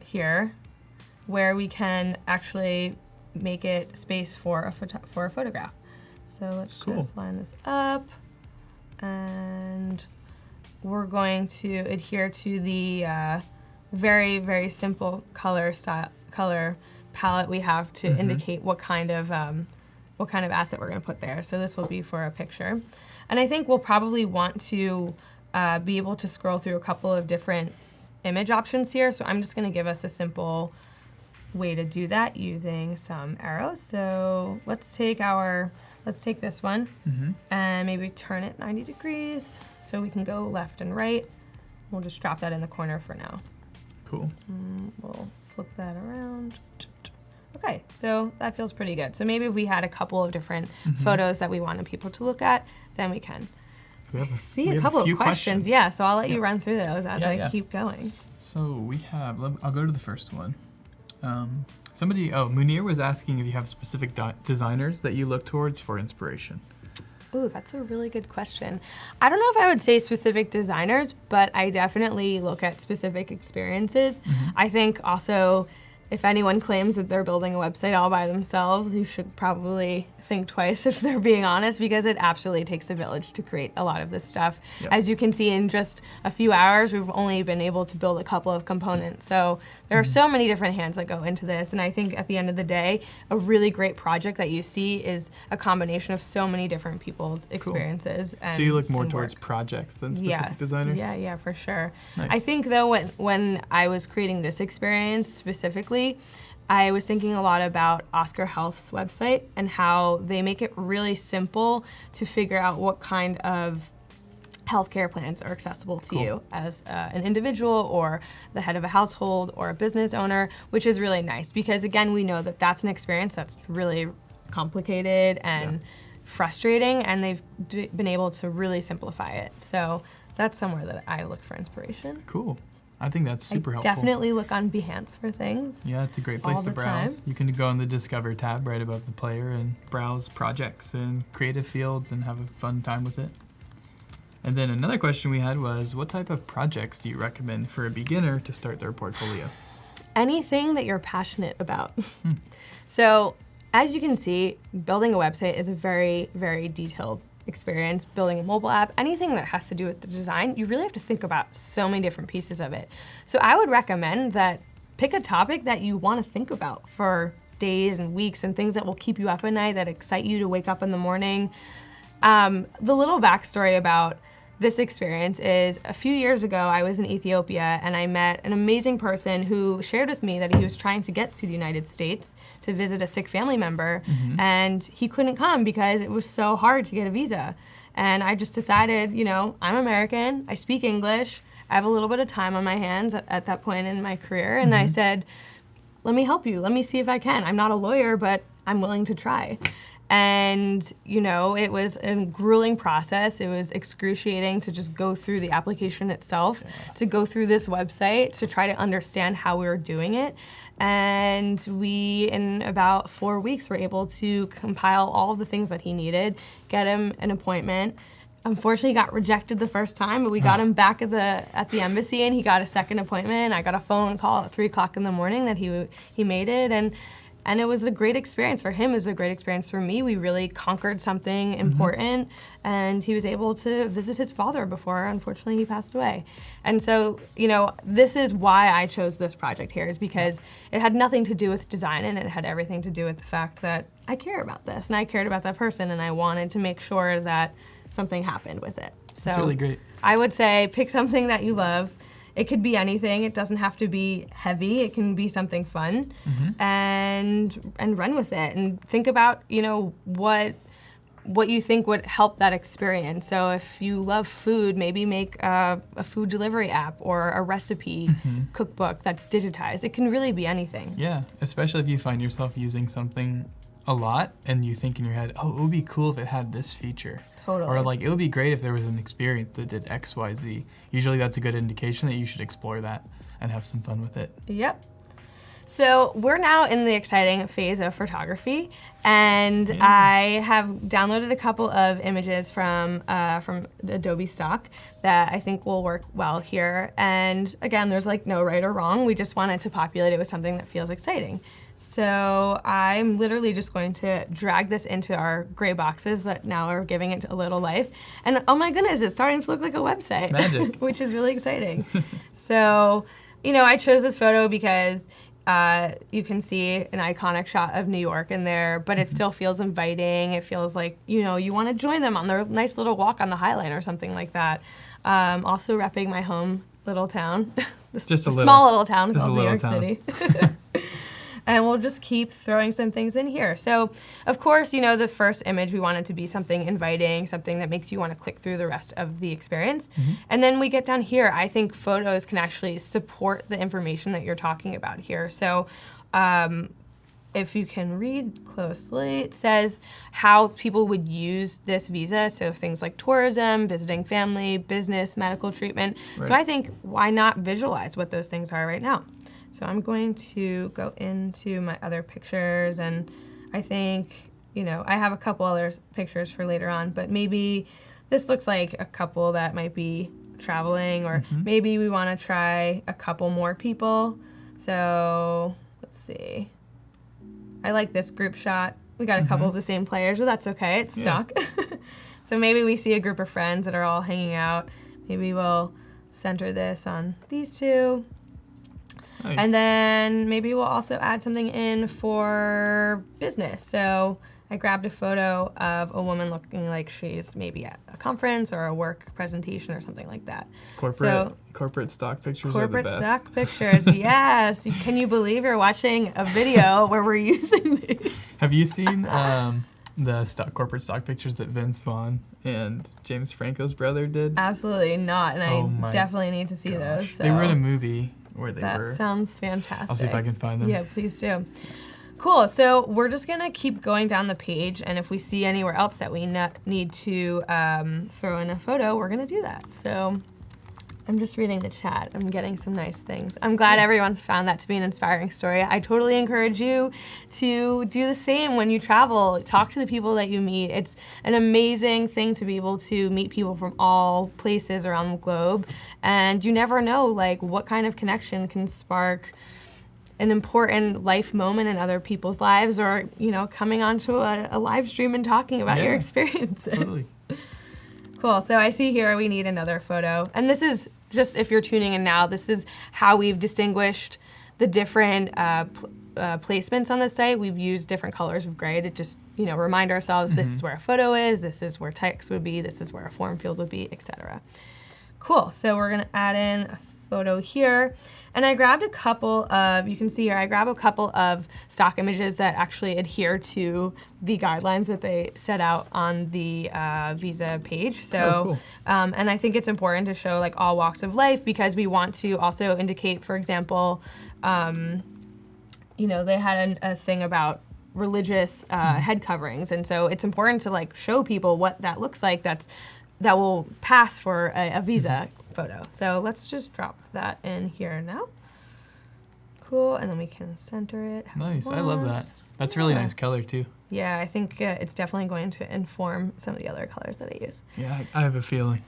here where we can actually make it space for a photograph. So let's just line this up, and we're going to adhere to the very, very simple color palette we have to indicate what kind of asset we're going to put there. So this will be for a picture. And I think we'll probably want to be able to scroll through a couple of different image options here. So I'm just going to give us a simple way to do that using some arrows. So let's take this one and maybe turn it 90 degrees so we can go left and right. We'll just drop that in the corner for now. Cool. We'll flip that around. Okay, so that feels pretty good. So maybe if we had a couple of different photos that we wanted people to look at, then we can. So we have a couple of questions. Yeah, so I'll let you run through those as I keep going. So we have, I'll go to the first one. Munir was asking if you have specific designers that you look towards for inspiration. Ooh, that's a really good question. I don't know if I would say specific designers, but I definitely look at specific experiences. I think also if anyone claims that they're building a website all by themselves, you should probably think twice if they're being honest, because it absolutely takes a village to create a lot of this stuff. Yep. As you can see, in just a few hours, we've only been able to build a couple of components. So there are so many different hands that go into this, and I think at the end of the day, a really great project that you see is a combination of so many different people's experiences. Cool. So you look more towards projects than specific designers? Yeah, for sure. Nice. I think, though, when I was creating this experience specifically, I was thinking a lot about Oscar Health's website and how they make it really simple to figure out what kind of healthcare plans are accessible to you as an individual or the head of a household or a business owner, which is really nice because, again, we know that that's an experience that's really complicated and frustrating, and they've been able to really simplify it. So that's somewhere that I look for inspiration. Cool. I think that's super helpful. Definitely look on Behance for things. Yeah, it's a great place to browse. You can go on the Discover tab right above the player and browse projects and creative fields and have a fun time with it. And then another question we had was, what type of projects do you recommend for a beginner to start their portfolio? Anything that you're passionate about. So, as you can see, building a website is a very, very detailed experience. Building a mobile app, anything that has to do with the design, you really have to think about so many different pieces of it. So I would recommend that pick a topic that you want to think about for days and weeks, and things that will keep you up at night, that excite you to wake up in the morning. The little backstory about this experience is a few years ago, I was in Ethiopia and I met an amazing person who shared with me that he was trying to get to the United States to visit a sick family member, and he couldn't come because it was so hard to get a visa. And I just decided, I'm American, I speak English, I have a little bit of time on my hands at that point in my career, and I said, let me help you, let me see if I can. I'm not a lawyer, but I'm willing to try. And, it was a grueling process. It was excruciating to just go through the application itself, to go through this website, to try to understand how we were doing it. And we, in about 4 weeks, were able to compile all of the things that he needed, get him an appointment. Unfortunately, he got rejected the first time, but we got him back at the embassy, and he got a second appointment. I got a phone call at 3 o'clock in the morning that he made it. And it was a great experience for him. It was a great experience for me. We really conquered something important, and he was able to visit his father before, unfortunately, he passed away. And so, this is why I chose this project here, is because it had nothing to do with design, and it had everything to do with the fact that I care about this, and I cared about that person, and I wanted to make sure that something happened with it. So that's really great. I would say pick something that you love. It could be anything. It doesn't have to be heavy. It can be something fun, and run with it. And think about, what you think would help that experience. So if you love food, maybe make a food delivery app or a recipe cookbook that's digitized. It can really be anything. Yeah, especially if you find yourself using something a lot and you think in your head, oh, it would be cool if it had this feature. Totally. Or it would be great if there was an experience that did X, Y, Z. Usually that's a good indication that you should explore that and have some fun with it. Yep. So we're now in the exciting phase of photography, and I have downloaded a couple of images from Adobe Stock that I think will work well here. And again, there's no right or wrong. We just wanted to populate it with something that feels exciting. So I'm literally just going to drag this into our gray boxes that now are giving it a little life. And oh my goodness, it's starting to look like a website. Magic. Which is really exciting. So, I chose this photo because you can see an iconic shot of New York in there, but it still feels inviting. It feels like, you want to join them on their nice little walk on the High Line or something like that. Also repping my home little town. Small little town called New York City. And we'll just keep throwing some things in here. So, of course, the first image, we want it to be something inviting, something that makes you want to click through the rest of the experience. And then we get down here. I think photos can actually support the information that you're talking about here. So, if you can read closely, it says how people would use this visa. So things like tourism, visiting family, business, medical treatment. Right. So I think, why not visualize what those things are right now? So I'm going to go into my other pictures, and I think, I have a couple other pictures for later on, but maybe this looks like a couple that might be traveling, or maybe we want to try a couple more people. So let's see. I like this group shot. We got a couple of the same players, but that's okay. It's stock. So maybe we see a group of friends that are all hanging out. Maybe we'll center this on these two. Nice. And then maybe we'll also add something in for business. So I grabbed a photo of a woman looking like she's maybe at a conference or a work presentation or something like that. Corporate stock pictures are the best. Corporate stock pictures, yes. Can you believe you're watching a video where we're using these? Have you seen the corporate stock pictures that Vince Vaughn and James Franco's brother did? Absolutely not, and I definitely need to see those. So. They were in a movie where they were. That sounds fantastic. I'll see if I can find them. Yeah, please do. Cool, so we're just gonna keep going down the page, and if we see anywhere else that we need to throw in a photo, we're gonna do that. So I'm just reading the chat. I'm getting some nice things. I'm glad everyone's found that to be an inspiring story. I totally encourage you to do the same when you travel. Talk to the people that you meet. It's an amazing thing to be able to meet people from all places around the globe, and you never know like what kind of connection can spark an important life moment in other people's lives, or coming onto a live stream and talking about your experiences. Totally. Cool, so I see here we need another photo. And this is just, if you're tuning in now, this is how we've distinguished the different placements on the site. We've used different colors of gray to just, remind ourselves this is where a photo is, this is where text would be, this is where a form field would be, etc. Cool, so we're gonna add in a photo here. And I grabbed a couple of, you can see here, I grabbed a couple of stock images that actually adhere to the guidelines that they set out on the visa page. So, cool. And I think it's important to show like all walks of life, because we want to also indicate, for example, they had a thing about religious head coverings. And so it's important to like show people what that looks like that will pass for a visa photo. So let's just drop that in here now. Cool, and then we can center it. Nice, I love that. That's really nice color too. Yeah, I think it's definitely going to inform some of the other colors that I use. Yeah, I have a feeling.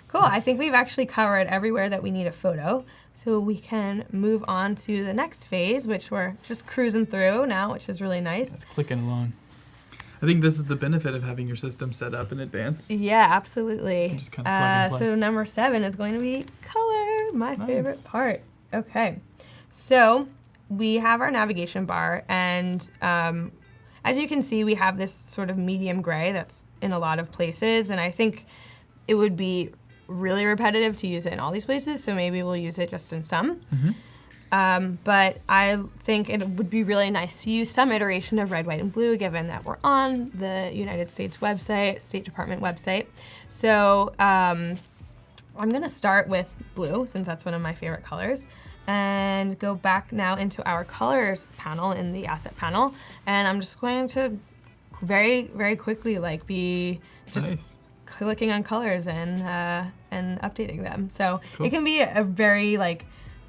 Cool, I think we've actually covered everywhere that we need a photo. So we can move on to the next phase, which we're just cruising through now, which is really nice. It's clicking along. I think this is the benefit of having your system set up in advance. Yeah, absolutely. You just kind of plug and play. So number 7 is going to be color, my favorite part. Okay, so we have our navigation bar, and as you can see, we have this sort of medium gray that's in a lot of places, and I think it would be really repetitive to use it in all these places, so maybe we'll use it just in some. But I think it would be really nice to use some iteration of red, white, and blue, given that we're on the United States website, State Department website. So I'm going to start with blue, since that's one of my favorite colors, and go back now into our colors panel in the asset panel. And I'm just going to very, very quickly be just clicking on colors and updating them. So it can be a very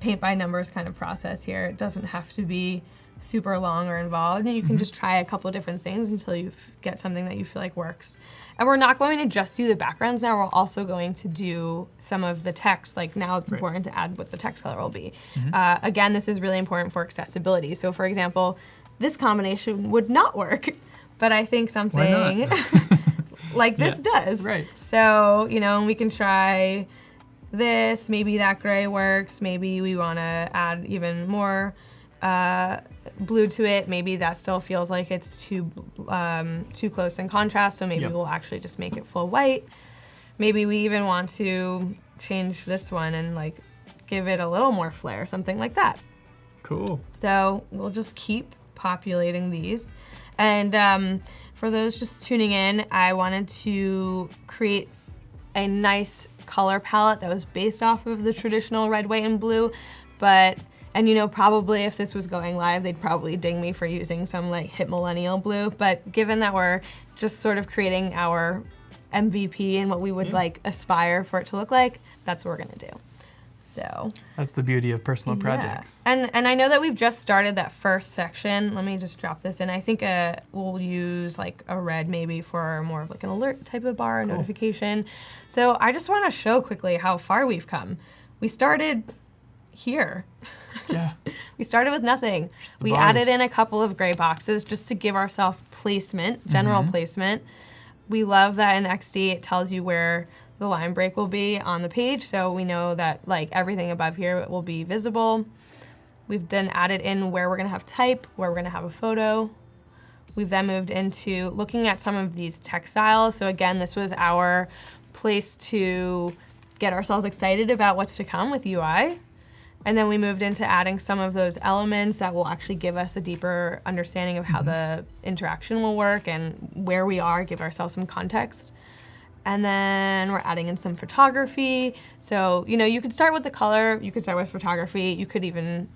paint by numbers kind of process here. It doesn't have to be super long or involved, and you can just try a couple different things until you get something that you feel like works. And we're not going to just do the backgrounds now, we're also going to do some of the text. Like now it's important to add what the text color will be. Again, this is really important for accessibility. So for example, this combination would not work, but I think something like this does. Right. So, we can try this, maybe that gray works, maybe we want to add even more blue to it, maybe that still feels like it's too close in contrast, so maybe we'll actually just make it full white. Maybe we even want to change this one and give it a little more flair, something like that. Cool. So we'll just keep populating these. And for those just tuning in, I wanted to create a nice color palette that was based off of the traditional red, white, and blue, and probably if this was going live, they'd probably ding me for using some hip millennial blue, but given that we're just sort of creating our MVP and what we would aspire for it to look like, that's what we're gonna do. So that's the beauty of personal projects. And I know that we've just started that first section. Let me just drop this in. I think we'll use a red maybe for more of an alert type of bar, notification. So I just want to show quickly how far we've come. We started here. Yeah. We started with nothing. We bars. added in a couple of gray boxes just to give ourselves placement, general placement. We love that in XD it tells you where the line break will be on the page, so we know that like everything above here will be visible. We've then added in where we're gonna have type, where we're gonna have a photo. We've then moved into looking at some of these textiles. So again, this was our place to get ourselves excited about what's to come with UI. And then we moved into adding some of those elements that will actually give us a deeper understanding of how the interaction will work and where we are, give ourselves some context. And then we're adding in some photography. So, you know, you could start with the color, you could start with photography, you could even,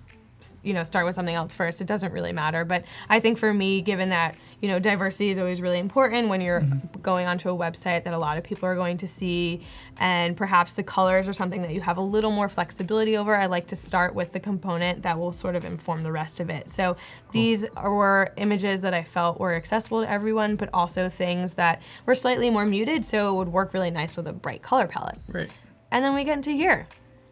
you know, start with something else first. It doesn't really matter. But I think for me, given that, you know, diversity is always really important when you're going onto a website that a lot of people are going to see, and perhaps the colors are something that you have a little more flexibility over, I like to start with the component that will sort of inform the rest of it. So these were images that I felt were accessible to everyone, but also things that were slightly more muted, so it would work really nice with a bright color palette. Right. And then we get into here.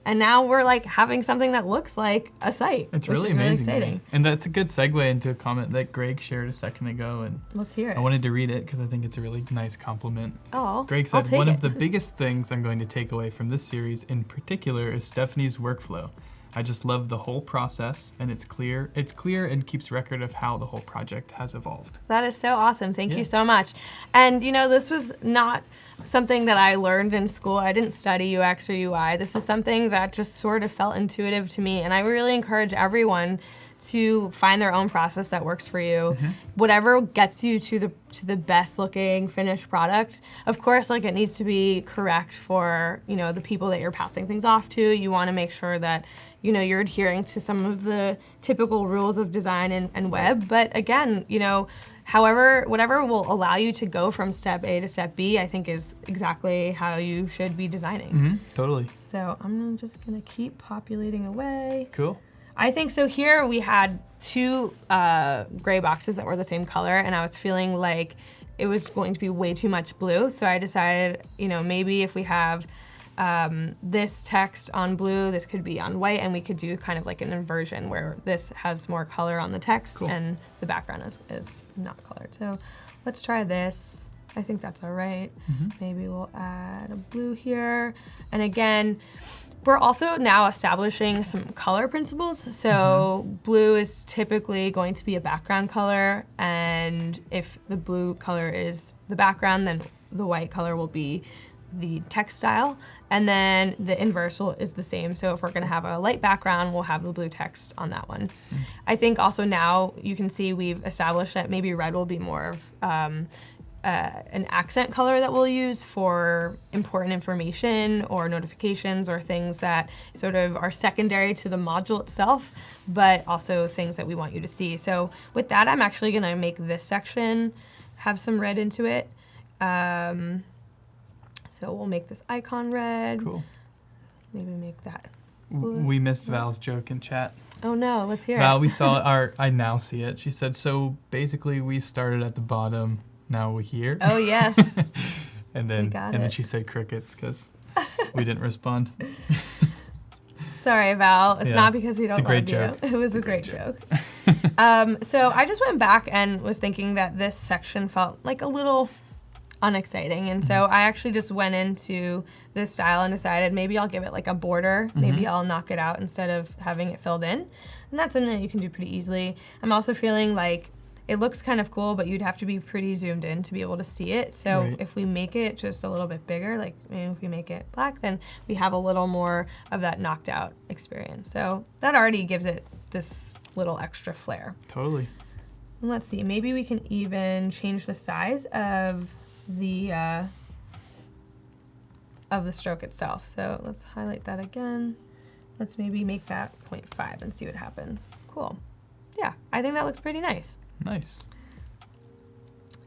And now we're like having something that looks like a site. It's really amazing. Really exciting. And that's a good segue into a comment that Greg shared a second ago. And let's hear it. I wanted to read it because I think it's a really nice compliment. Oh, Greg said, one of the biggest things I'm going to take away from this series in particular is Stephanie's workflow. I just love the whole process, and it's clear and keeps record of how the whole project has evolved. That is so awesome. Thank you so much. And you know, this was not something that I learned in school. I didn't study UX or UI. This is something that just sort of felt intuitive to me, and I really encourage everyone to find their own process that works for you. Whatever gets you to the best looking finished product. Of course, like, it needs to be correct for, you know, the people that you're passing things off to. You want to make sure that, you know, you're adhering to some of the typical rules of design and web. But again, you know, whatever will allow you to go from step A to step B, I think is exactly how you should be designing. Totally. So I'm just gonna keep populating away. Cool. I think so. Here we had two gray boxes that were the same color, and I was feeling like it was going to be way too much blue. So I decided, you know, maybe if we have this text on blue, this could be on white, and we could do kind of like an inversion where this has more color on the text and the background is not colored. So let's try this. I think that's all right. Maybe we'll add a blue here. And again, we're also now establishing some color principles. So blue is typically going to be a background color, and if the blue color is the background, then the white color will be the text style, and then the inverse is the same. So if we're gonna have a light background, we'll have the blue text on that one. I think also now you can see we've established that maybe red will be more of an accent color that we'll use for important information or notifications or things that sort of are secondary to the module itself, but also things that we want you to see. So with that, I'm actually gonna make this section have some red into it. So we'll make this icon red. Cool. Maybe make that blue. We missed Val's joke in chat. Oh no, let's hear Val, it. we saw I now see it. She said, so basically we started at the bottom, now we're here. Oh yes. and then she said crickets because we didn't respond. Sorry, Val. It's not because we don't love you. Joke. It was a great joke. So I just went back and was thinking that this section felt like a little unexciting, and so I actually just went into this style and decided maybe I'll give it like a border. Maybe I'll knock it out instead of having it filled in, and that's something that you can do pretty easily. I'm also feeling like it looks kind of cool, but you'd have to be pretty zoomed in to be able to see it. So if we make it just a little bit bigger, like maybe if we make it black, then we have a little more of that knocked out experience. So that already gives it this little extra flair. Totally. And let's see, maybe we can even change the size of the stroke itself. So let's highlight that again. Let's maybe make that 0.5 and see what happens. Cool. Yeah, I think that looks pretty nice. Nice.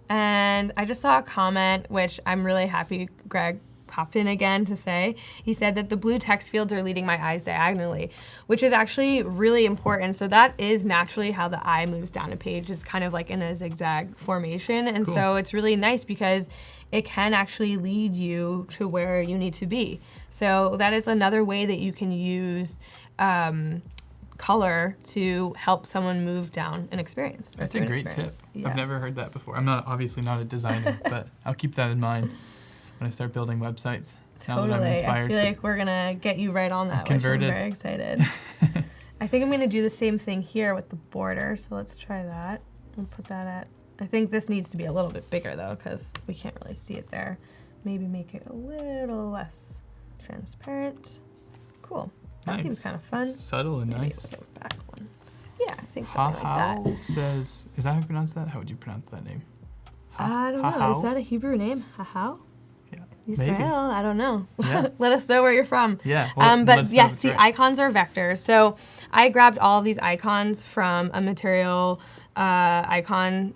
And I just saw a comment, which I'm really happy Greg popped in again to say. He said that the blue text fields are leading my eyes diagonally, which is actually really important. So that is naturally how the eye moves down a page, is kind of like in a zigzag formation. And so it's really nice because it can actually lead you to where you need to be. So that is another way that you can use color to help someone move down an experience. That's a great tip. Yeah. I've never heard that before. I'm obviously not a designer, but I'll keep that in mind when I start building websites. Totally. Now that I'm inspired. I feel like we're gonna get you right on that. Converted. Which I'm very excited. I think I'm gonna do the same thing here with the border. So let's try that. We'll put that at. I think this needs to be a little bit bigger though, because we can't really see it there. Maybe make it a little less transparent. Cool. That seems kind of fun. It's subtle and nice. Maybe we'll back one. Yeah, I think something like that. Says, is that how you pronounce that? How would you pronounce that name? I don't know. Is that a Hebrew name? Hahau? Yeah. Israel? Maybe. I don't know. Yeah. Let us know where you're from. Yeah. Well, but yes, the icons are vectors. So I grabbed all of these icons from a material icon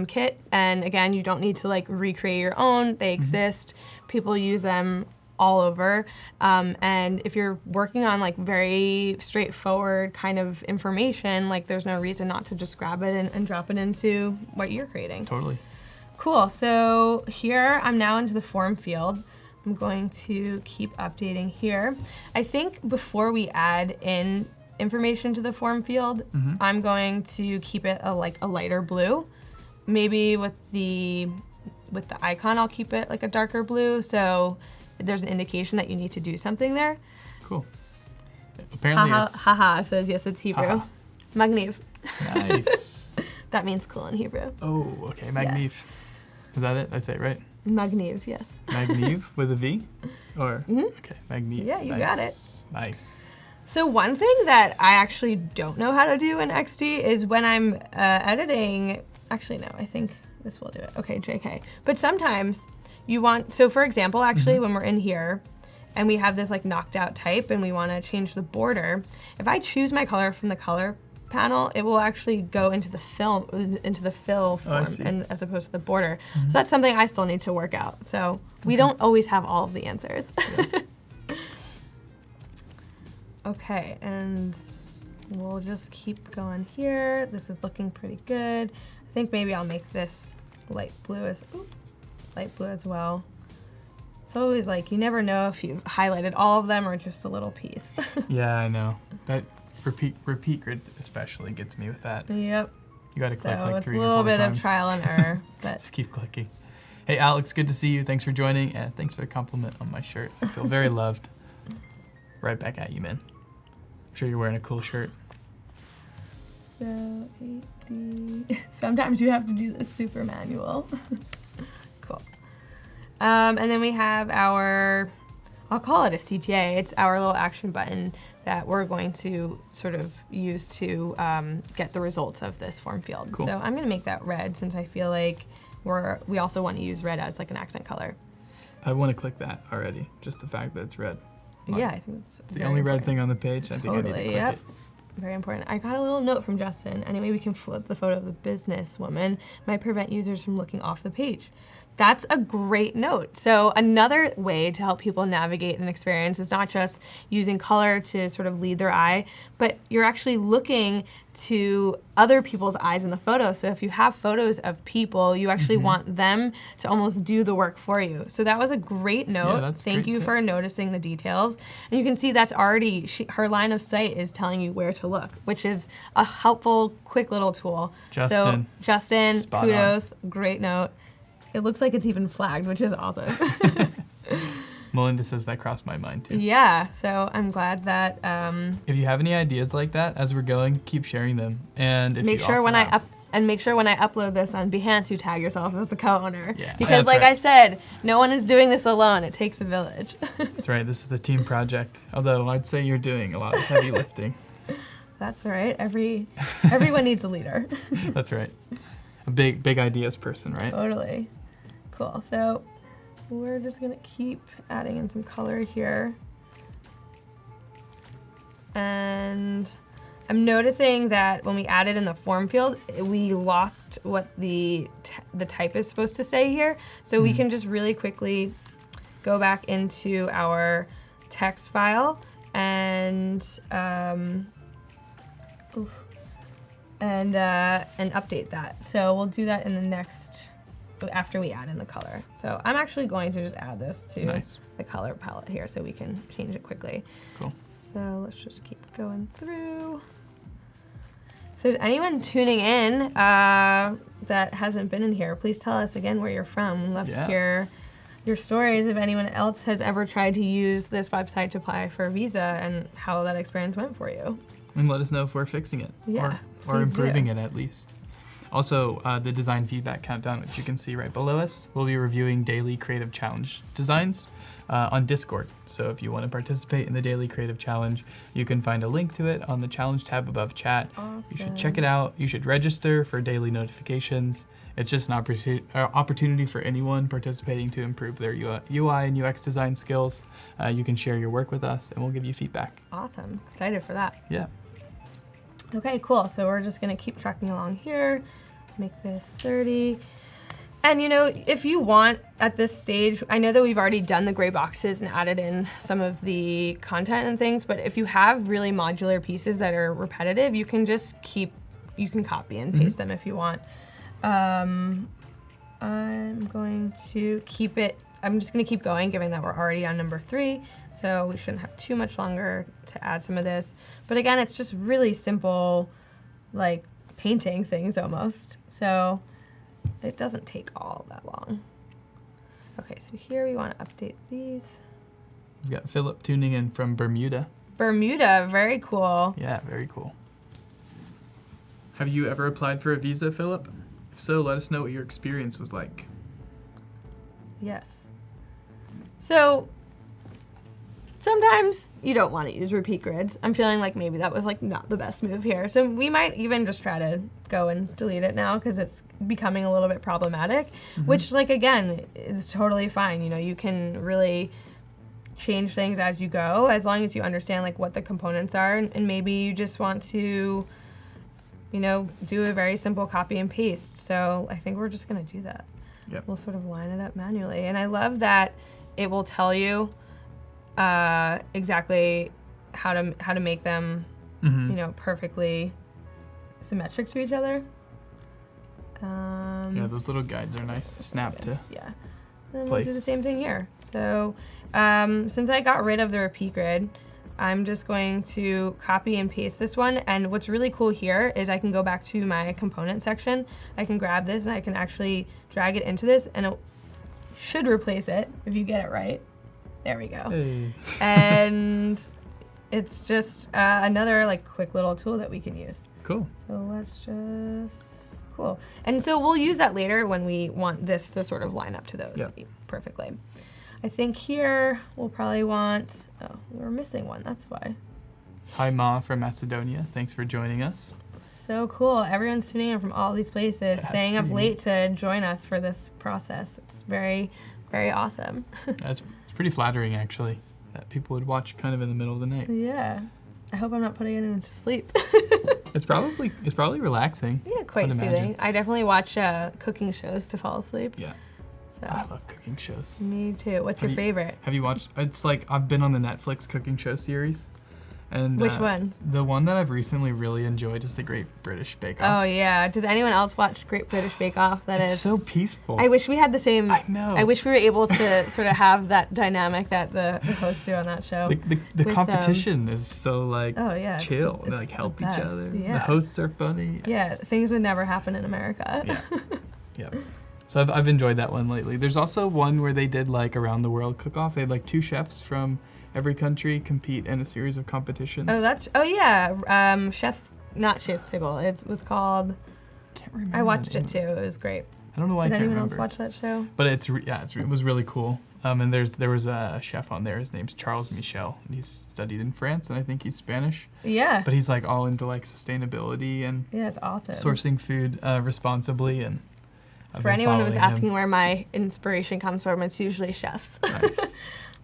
kit. And again, you don't need to like recreate your own. They exist. People use them all over. And if you're working on like very straightforward kind of information, like there's no reason not to just grab it and drop it into what you're creating. Totally. Cool, so here I'm now into the form field. I'm going to keep updating here. I think before we add in information to the form field, I'm going to keep it a lighter blue. Maybe with the icon, I'll keep it like a darker blue, so there's an indication that you need to do something there. Cool. Apparently haha says yes, it's Hebrew. Magniv. Nice. That means cool in Hebrew. Oh, okay, Magniv. Yes. Is that it? I say it right? Magniv, yes. Magniv with a V? Or, okay, Magniv. Yeah, you got it. Nice. So one thing that I actually don't know how to do in XD is when I'm editing, actually no, I think this will do it. Okay, JK. But sometimes you want, so for example, actually when we're in here and we have this like knocked out type and we want to change the border, if I choose my color from the color panel, it will actually go into the fill form and as opposed to the border. So that's something I still need to work out. So we don't always have all of the answers. Yeah. Okay, and we'll just keep going here. This is looking pretty good. I think maybe I'll make this light blue as well. It's always like you never know if you've highlighted all of them or just a little piece. Yeah, I know. That repeat grids especially gets me with that. Yep. You got to click like 3 or 4 times. It's a little bit of trial and error, but just keep clicking. Hey, Alex, good to see you. Thanks for joining, and thanks for the compliment on my shirt. I feel very loved. Right back at you, man. I'm sure you're wearing a cool shirt. So 80. Sometimes you have to do this super manual. Cool. And then we have our, I'll call it a CTA. It's our little action button that we're going to sort of use to get the results of this form field. Cool. So I'm going to make that red since I feel like we also want to use red as like an accent color. I want to click that already, just the fact that it's red. Yeah, I think it's the only red thing on the page. I think I need to click it. Very important. I got a little note from Justin. Anyway, we can flip the photo of the businesswoman. Might prevent users from looking off the page. That's a great note. So another way to help people navigate an experience is not just using color to sort of lead their eye, but you're actually looking to other people's eyes in the photo. So if you have photos of people, you actually want them to almost do the work for you. So that was a great note. Yeah, Thank you for noticing the details. And you can see that's already, her line of sight is telling you where to look, which is a helpful, quick little tool. Justin, kudos, great note. It looks like it's even flagged, which is awesome. Melinda says that crossed my mind too. Yeah, so I'm glad that. If you have any ideas like that as we're going, keep sharing them. And if make sure when I upload this on Behance, you tag yourself as a co-owner. Yeah, because like I said, no one is doing this alone. It takes a village. That's right. This is a team project. Although I'd say you're doing a lot of heavy lifting. That's right. Everyone needs a leader. That's right. A big ideas person, right? Totally. Cool. So we're just gonna keep adding in some color here. And I'm noticing that when we added in the form field, we lost what the type is supposed to say here. So we can just really quickly go back into our text file and update that. So we'll do that in the next, after we add in the color. So I'm actually going to just add this to the color palette here so we can change it quickly. Cool. So let's just keep going through. If there's anyone tuning in that hasn't been in here, please tell us again where you're from. We'd love to hear your stories if anyone else has ever tried to use this website to apply for a visa and how that experience went for you. And let us know if we're fixing it or improving it at least. Also, the design feedback countdown, which you can see right below us, we'll be reviewing daily creative challenge designs on Discord. So if you want to participate in the daily creative challenge, you can find a link to it on the challenge tab above chat. Awesome. You should check it out. You should register for daily notifications. It's just an opportunity for anyone participating to improve their UI and UX design skills. You can share your work with us and we'll give you feedback. Awesome. Excited for that. Yeah. Okay, cool. So we're just going to keep tracking along here. Make this 30. And if you want at this stage, I know that we've already done the gray boxes and added in some of the content and things, but if you have really modular pieces that are repetitive, you can just you can copy and paste them if you want. I'm going to keep it, I'm just going to keep going given that we're already on number 3, so we shouldn't have too much longer to add some of this. But again, it's just really simple, like painting things almost. So it doesn't take all that long. Okay, so here we want to update these. We've got Philip tuning in from Bermuda. Bermuda, very cool. Yeah, very cool. Have you ever applied for a visa, Philip? If so, let us know what your experience was like. Yes. So sometimes you don't want to use repeat grids. I'm feeling like maybe that was like not the best move here. So we might even just try to go and delete it now because it's becoming a little bit problematic, which like, again, is totally fine. You can really change things as you go as long as you understand like what the components are, and maybe you just want to, do a very simple copy and paste. So I think we're just going to do that. Yep. We'll sort of line it up manually. And I love that it will tell you exactly how to make them, perfectly symmetric to each other. Yeah, those little guides are nice to snap to. Yeah. Then we'll do the same thing here. So since I got rid of the repeat grid, I'm just going to copy and paste this one. And what's really cool here is I can go back to my component section. I can grab this and I can actually drag it into this, and it should replace it if you get it right. There we go. Hey. And it's just another like quick little tool that we can use. Cool. So let's just, cool. And so we'll use that later when we want this to sort of line up to those perfectly. I think here we'll probably want, we're missing one, that's why. Hi Ma from Macedonia, thanks for joining us. So cool, everyone's tuning in from all these places, staying up late to join us for this process. It's very, very awesome. It's pretty flattering actually, that people would watch kind of in the middle of the night. Yeah, I hope I'm not putting anyone to sleep. It's probably relaxing. Yeah, quite soothing. I definitely watch cooking shows to fall asleep. Yeah. So. I love cooking shows. Me too. What's your favorite? Have you watched? It's like I've been on the Netflix cooking show series. And which ones? The one that I've recently really enjoyed is the Great British Bake Off. Oh yeah. Does anyone else watch Great British Bake Off? It's so peaceful. I wish we had the same. I know. I wish we were able to sort of have that dynamic that the hosts do on that show. The competition is so like chill. It's they like help each other. Yeah. The hosts are funny. Yeah, things would never happen in America. Yeah. So I've enjoyed that one lately. There's also one where they did like around the world cook-off. They had like 2 chefs from every country compete in a series of competitions. Chef's Table. It was called. Can't remember. I watched it too. It was great. I don't know why. Did I can't anyone remember. else watch that show? But it was really cool. And there was a chef on there. His name's Charles Michel, and he's studied in France, and I think he's Spanish. Yeah. But he's like all into like sustainability and it's awesome. Sourcing food responsibly and. For anyone who was asking where my inspiration comes from, it's usually chefs. Nice.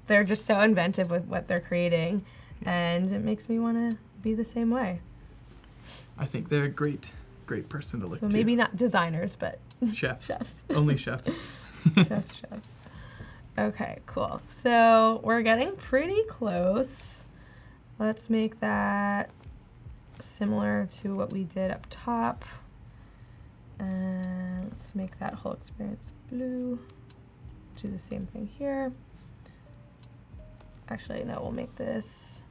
They're just so inventive with what they're creating, and it makes me want to be the same way. I think they're a great person to look to. So maybe not designers, but chefs. Chefs. Only chefs. Just chefs. Okay, cool. So we're getting pretty close. Let's make that similar to what we did up top. And let's make that whole experience blue. Do the same thing here. Actually, no, we'll make this.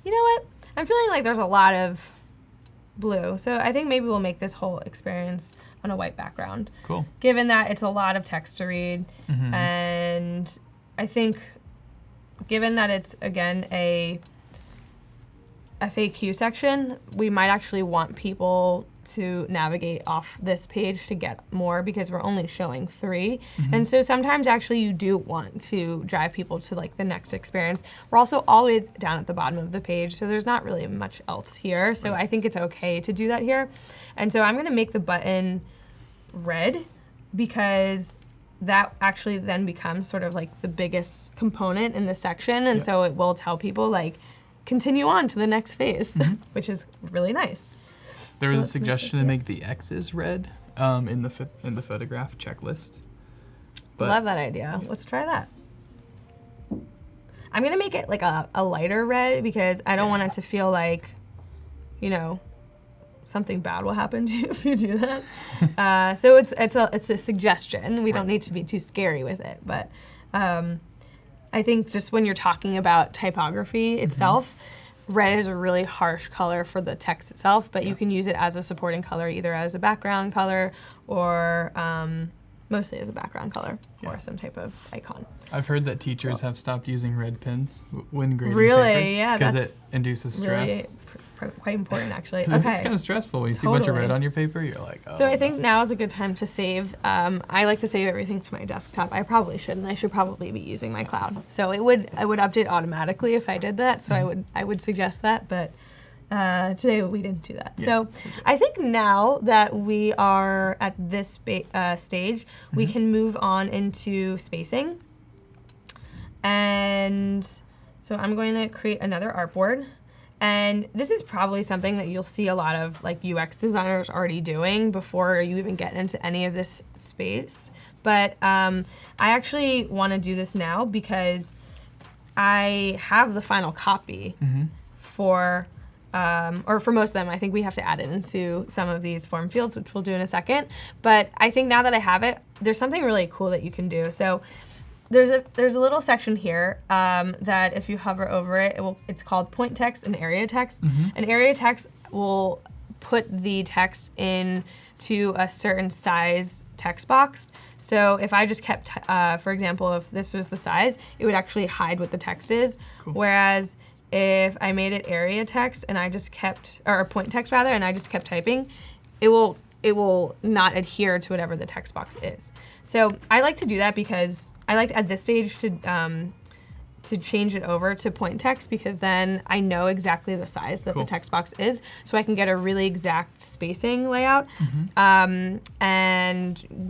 You know what? I'm feeling like there's a lot of blue. So I think maybe we'll make this whole experience on a white background. Cool. Given that it's a lot of text to read, and I think given that it's, again, a FAQ section, we might actually want people to navigate off this page to get more because we're only showing 3. And so sometimes actually you do want to drive people to like the next experience. We're also all the way down at the bottom of the page, so there's not really much else here. So I think it's okay to do that here. And so I'm gonna make the button red because that actually then becomes sort of like the biggest component in the section. And so it will tell people like, continue on to the next phase, which is really nice. There was a suggestion to make the X's red in the photograph checklist. But love that idea. Let's try that. I'm gonna make it like a lighter red because I don't want it to feel like, you know, something bad will happen to you if you do that. So it's a suggestion. We don't need to be too scary with it, but I think just when you're talking about typography itself, red is a really harsh color for the text itself, but you can use it as a supporting color, either as a background color or mostly as a background color or some type of icon. I've heard that teachers have stopped using red pens when grading really? papers Yeah, because it induces stress. Really quite important, actually. Okay. It's kind of stressful when you see a bunch of red on your paper. You're like, oh. So I think now is a good time to save. I like to save everything to my desktop. I probably shouldn't. I should probably be using my cloud. So it would update automatically if I did that. So I would suggest that, but today we didn't do that. So I think now that we are at this stage, we can move on into spacing. And so I'm going to create another artboard. And this is probably something that you'll see a lot of like UX designers already doing before you even get into any of this space. But I actually want to do this now because I have the final copy for, or for most of them. I think we have to add it into some of these form fields, which we'll do in a second. But I think now that I have it, there's something really cool that you can do. So there's a little section here that if you hover over it, it's called point text and area text. And area text will put the text into a certain size text box. So if I just kept, for example, if this was the size, it would actually hide what the text is. Cool. Whereas if I made it area text and I just kept, or point text rather, and I just kept typing, it will not adhere to whatever the text box is. So I like to do that because I like at this stage to change it over to point text because then I know exactly the size that the text box is, so I can get a really exact spacing layout. And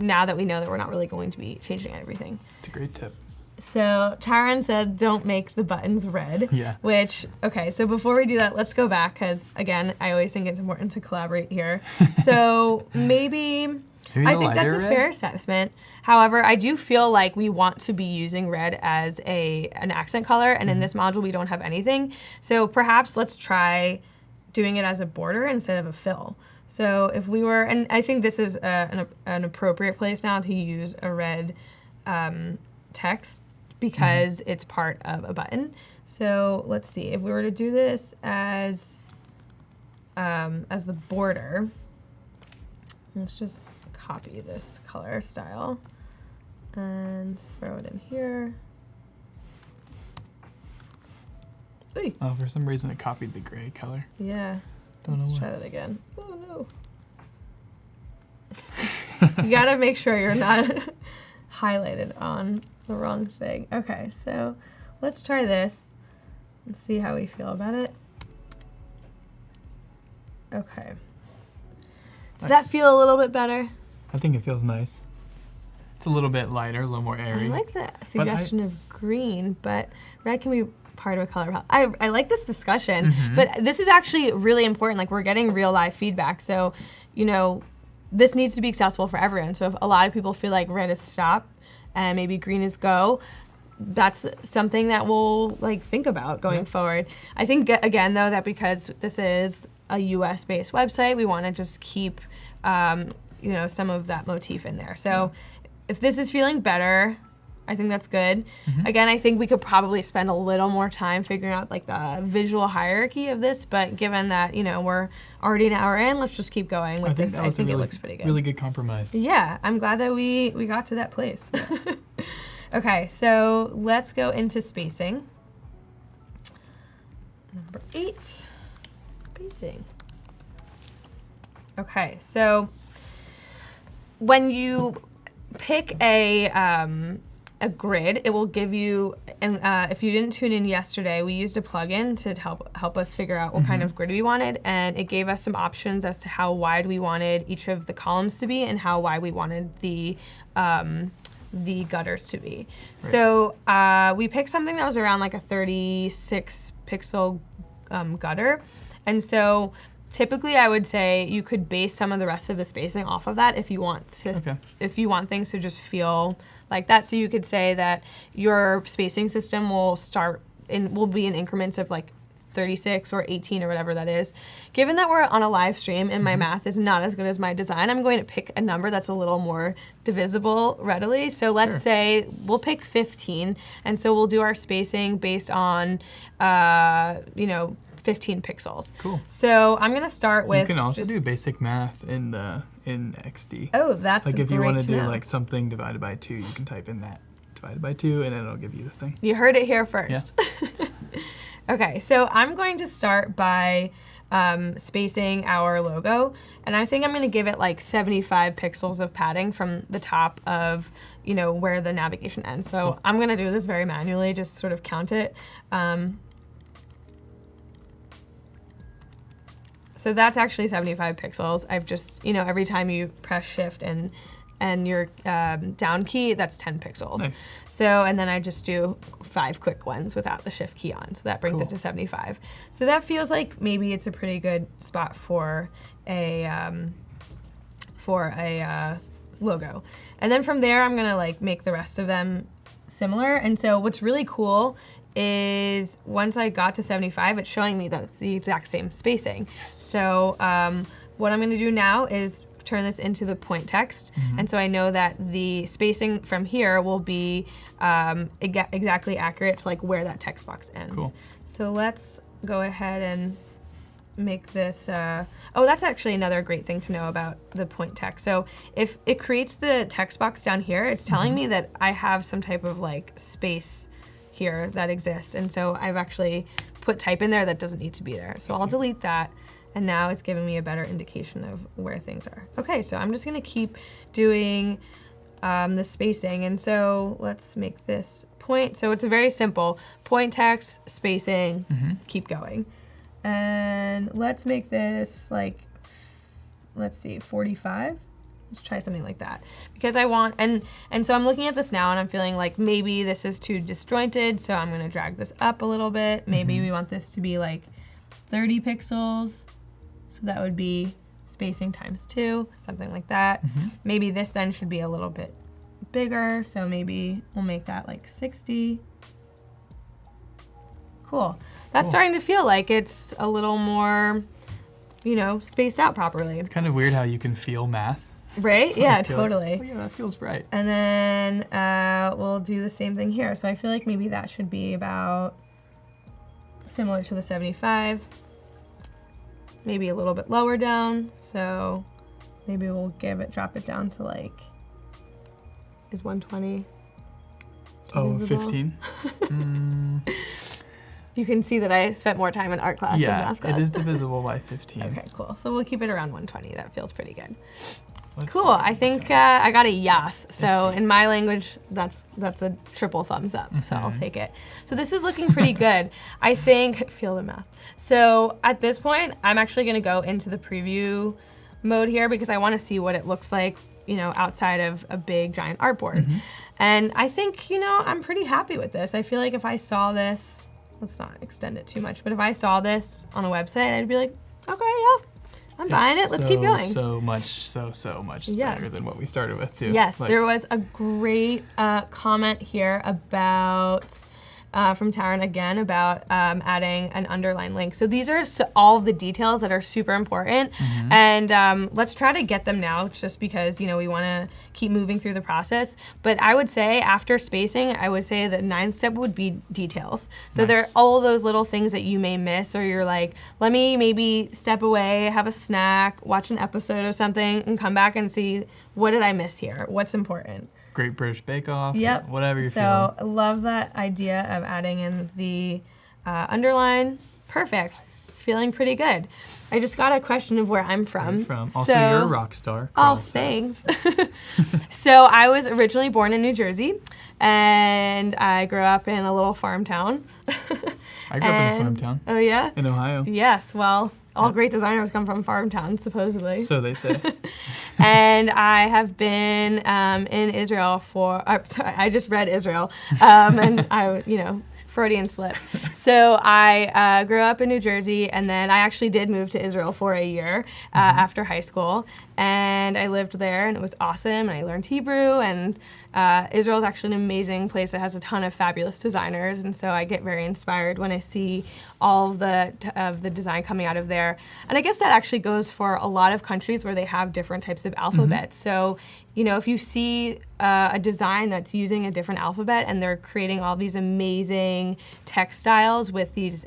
now that we know that we're not really going to be changing everything. It's a great tip. So Taran said, don't make the buttons red. Yeah. Which, okay, so before we do that, let's go back because, again, I always think it's important to collaborate here. So maybe I think that's a fair assessment. However, I do feel like we want to be using red as an accent color, and in this module we don't have anything. So perhaps let's try doing it as a border instead of a fill. So if we were, and I think this is an appropriate place now to use a red text because it's part of a button. So let's see, if we were to do this as the border, let's just copy this color style and throw it in here. Oy. Oh, for some reason it copied the gray color. Yeah. Don't know Let's why. try that again. Oh no. You gotta make sure you're not highlighted on the wrong thing. Okay, so let's try this and see how we feel about it. Okay. Does that feel a little bit better? I think it feels nice. It's a little bit lighter, a little more airy. I like the suggestion of green, but red can be part of a color palette. I like this discussion, but this is actually really important. Like, we're getting real live feedback. So, you know, this needs to be accessible for everyone. So if a lot of people feel like red is stop and maybe green is go, that's something that we'll like think about going forward. I think, again, though, that because this is a US-based website, we want to just keep you know, some of that motif in there. So if this is feeling better, I think that's good. Again, I think we could probably spend a little more time figuring out like the visual hierarchy of this, but given that, we're already an hour in, let's just keep going with this. I think it looks pretty good. Really good compromise. Yeah, I'm glad that we got to that place. Okay, so let's go into spacing. Number 8, spacing. Okay, so when you pick a grid, it will give you, and if you didn't tune in yesterday, we used a plugin to help us figure out what kind of grid we wanted, and it gave us some options as to how wide we wanted each of the columns to be and how wide we wanted the gutters to be. Right. So we picked something that was around like a 36 pixel gutter, and so typically I would say you could base some of the rest of the spacing off of that if you want to, if you want things to just feel like that. So you could say that your spacing system will be in increments of like 36 or 18 or whatever that is. Given that we're on a live stream and my math is not as good as my design, I'm going to pick a number that's a little more divisible readily. So let's say we'll pick 15, and so we'll do our spacing based on 15 pixels. Cool. So I'm gonna start with. You can also do basic math in XD. Oh, that's like if great you want to do know. like something divided by 2, you can type in that divided by 2, and it'll give you the thing. You heard it here first. Yeah. Okay, so I'm going to start by spacing our logo, and I think I'm going to give it like 75 pixels of padding from the top of where the navigation ends. So cool. I'm going to do this very manually, just sort of count it. So that's actually 75 pixels. I've just, every time you press shift and your down key, that's 10 pixels. Nice. So, and then I just do 5 quick ones without the shift key on. So that brings it to 75. So that feels like maybe it's a pretty good spot for a logo. And then from there, I'm gonna like make the rest of them similar. And so what's really cool is once I got to 75, it's showing me that it's the exact same spacing. Yes. So what I'm going to do now is turn this into the point text. And so I know that the spacing from here will be exactly accurate to like where that text box ends. Cool. So let's go ahead and make this, that's actually another great thing to know about the point text. So if it creates the text box down here, it's telling me that I have some type of like space here that exists, and so I've actually put type in there that doesn't need to be there. So I'll delete that, and now it's giving me a better indication of where things are. Okay, so I'm just gonna keep doing the spacing, and so let's make this point. So it's very simple. Point text, spacing, keep going. And let's make this like, let's see, 45. Let's try something like that, because I want, and so I'm looking at this now and I'm feeling like maybe this is too disjointed, so I'm gonna drag this up a little bit. Maybe we want this to be like 30 pixels, so that would be spacing times 2, something like that. Maybe this then should be a little bit bigger, so maybe we'll make that like 60. Cool. That's starting to feel like it's a little more, spaced out properly. It's kind of weird how you can feel math. Right? Yeah, totally. Oh, yeah, that feels right. And then we'll do the same thing here. So I feel like maybe that should be about similar to the 75. Maybe a little bit lower down. So maybe we'll drop it down to like, is 120 visible? 15? You can see that I spent more time in art class than math class. It is divisible by 15. Okay, cool. So we'll keep it around 120. That feels pretty good. Cool. I think I got a yes. So in my language, that's a triple thumbs up. So I'll take it. So this is looking pretty good. I think, feel the math. So at this point, I'm actually going to go into the preview mode here because I want to see what it looks like, outside of a big giant artboard. And I think, I'm pretty happy with this. I feel like if I saw this, let's not extend it too much, but if I saw this on a website, I'd be like, okay, yeah. I'm buying it. Let's keep going. So much better than what we started with, too. Yes, there was a great comment here about from Taryn again about adding an underline link. So these are all of the details that are super important, and let's try to get them now, just because we want to keep moving through the process. But I would say after spacing, I would say the 9th step would be details. So there are all those little things that you may miss, or you're like, let me maybe step away, have a snack, watch an episode of something, and come back and see, what did I miss here? What's important? Great British Bake Off, yep. Whatever you're feeling. So I love that idea of adding in the underline. Perfect. Feeling pretty good. I just got a question of where I'm from. Where you're from. Also, you're a rock star. Oh, thanks. So I was originally born in New Jersey, and I grew up in a little farm town. I grew up in a farm town. Oh, yeah? In Ohio. Yes, well, all great designers come from farm towns, supposedly. So they say. And I have been in Israel for, sorry, I just read Israel, and I, Freudian slip. So I grew up in New Jersey, and then I actually did move to Israel for a year after high school, and I lived there, and it was awesome, and I learned Hebrew, and Israel is actually an amazing place that has a ton of fabulous designers, and so I get very inspired when I see all of the design coming out of there. And I guess that actually goes for a lot of countries where they have different types of alphabets. So, if you see a design that's using a different alphabet and they're creating all these amazing textiles with these,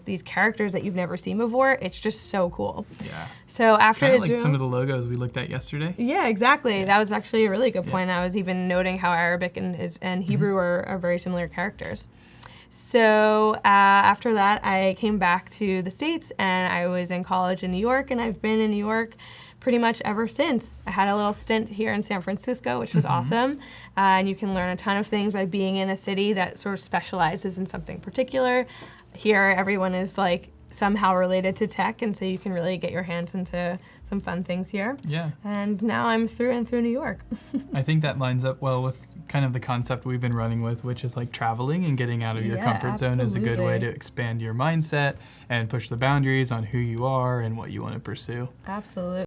these characters that you've never seen before, it's just so cool. Yeah. So after Israel, like some of the logos we looked at yesterday. Yeah, exactly. Yeah. That was actually a really good point. I was even noting how Arabic and Hebrew are very similar characters. So after that, I came back to the States, and I was in college in New York, and I've been in New York pretty much ever since. I had a little stint here in San Francisco, which was awesome, and you can learn a ton of things by being in a city that sort of specializes in something particular. Here, everyone is like somehow related to tech, and so you can really get your hands into some fun things here. Yeah. And now I'm through and through New York. I think that lines up well with kind of the concept we've been running with, which is like traveling and getting out of your comfort zone is a good way to expand your mindset and push the boundaries on who you are and what you want to pursue. Absolutely.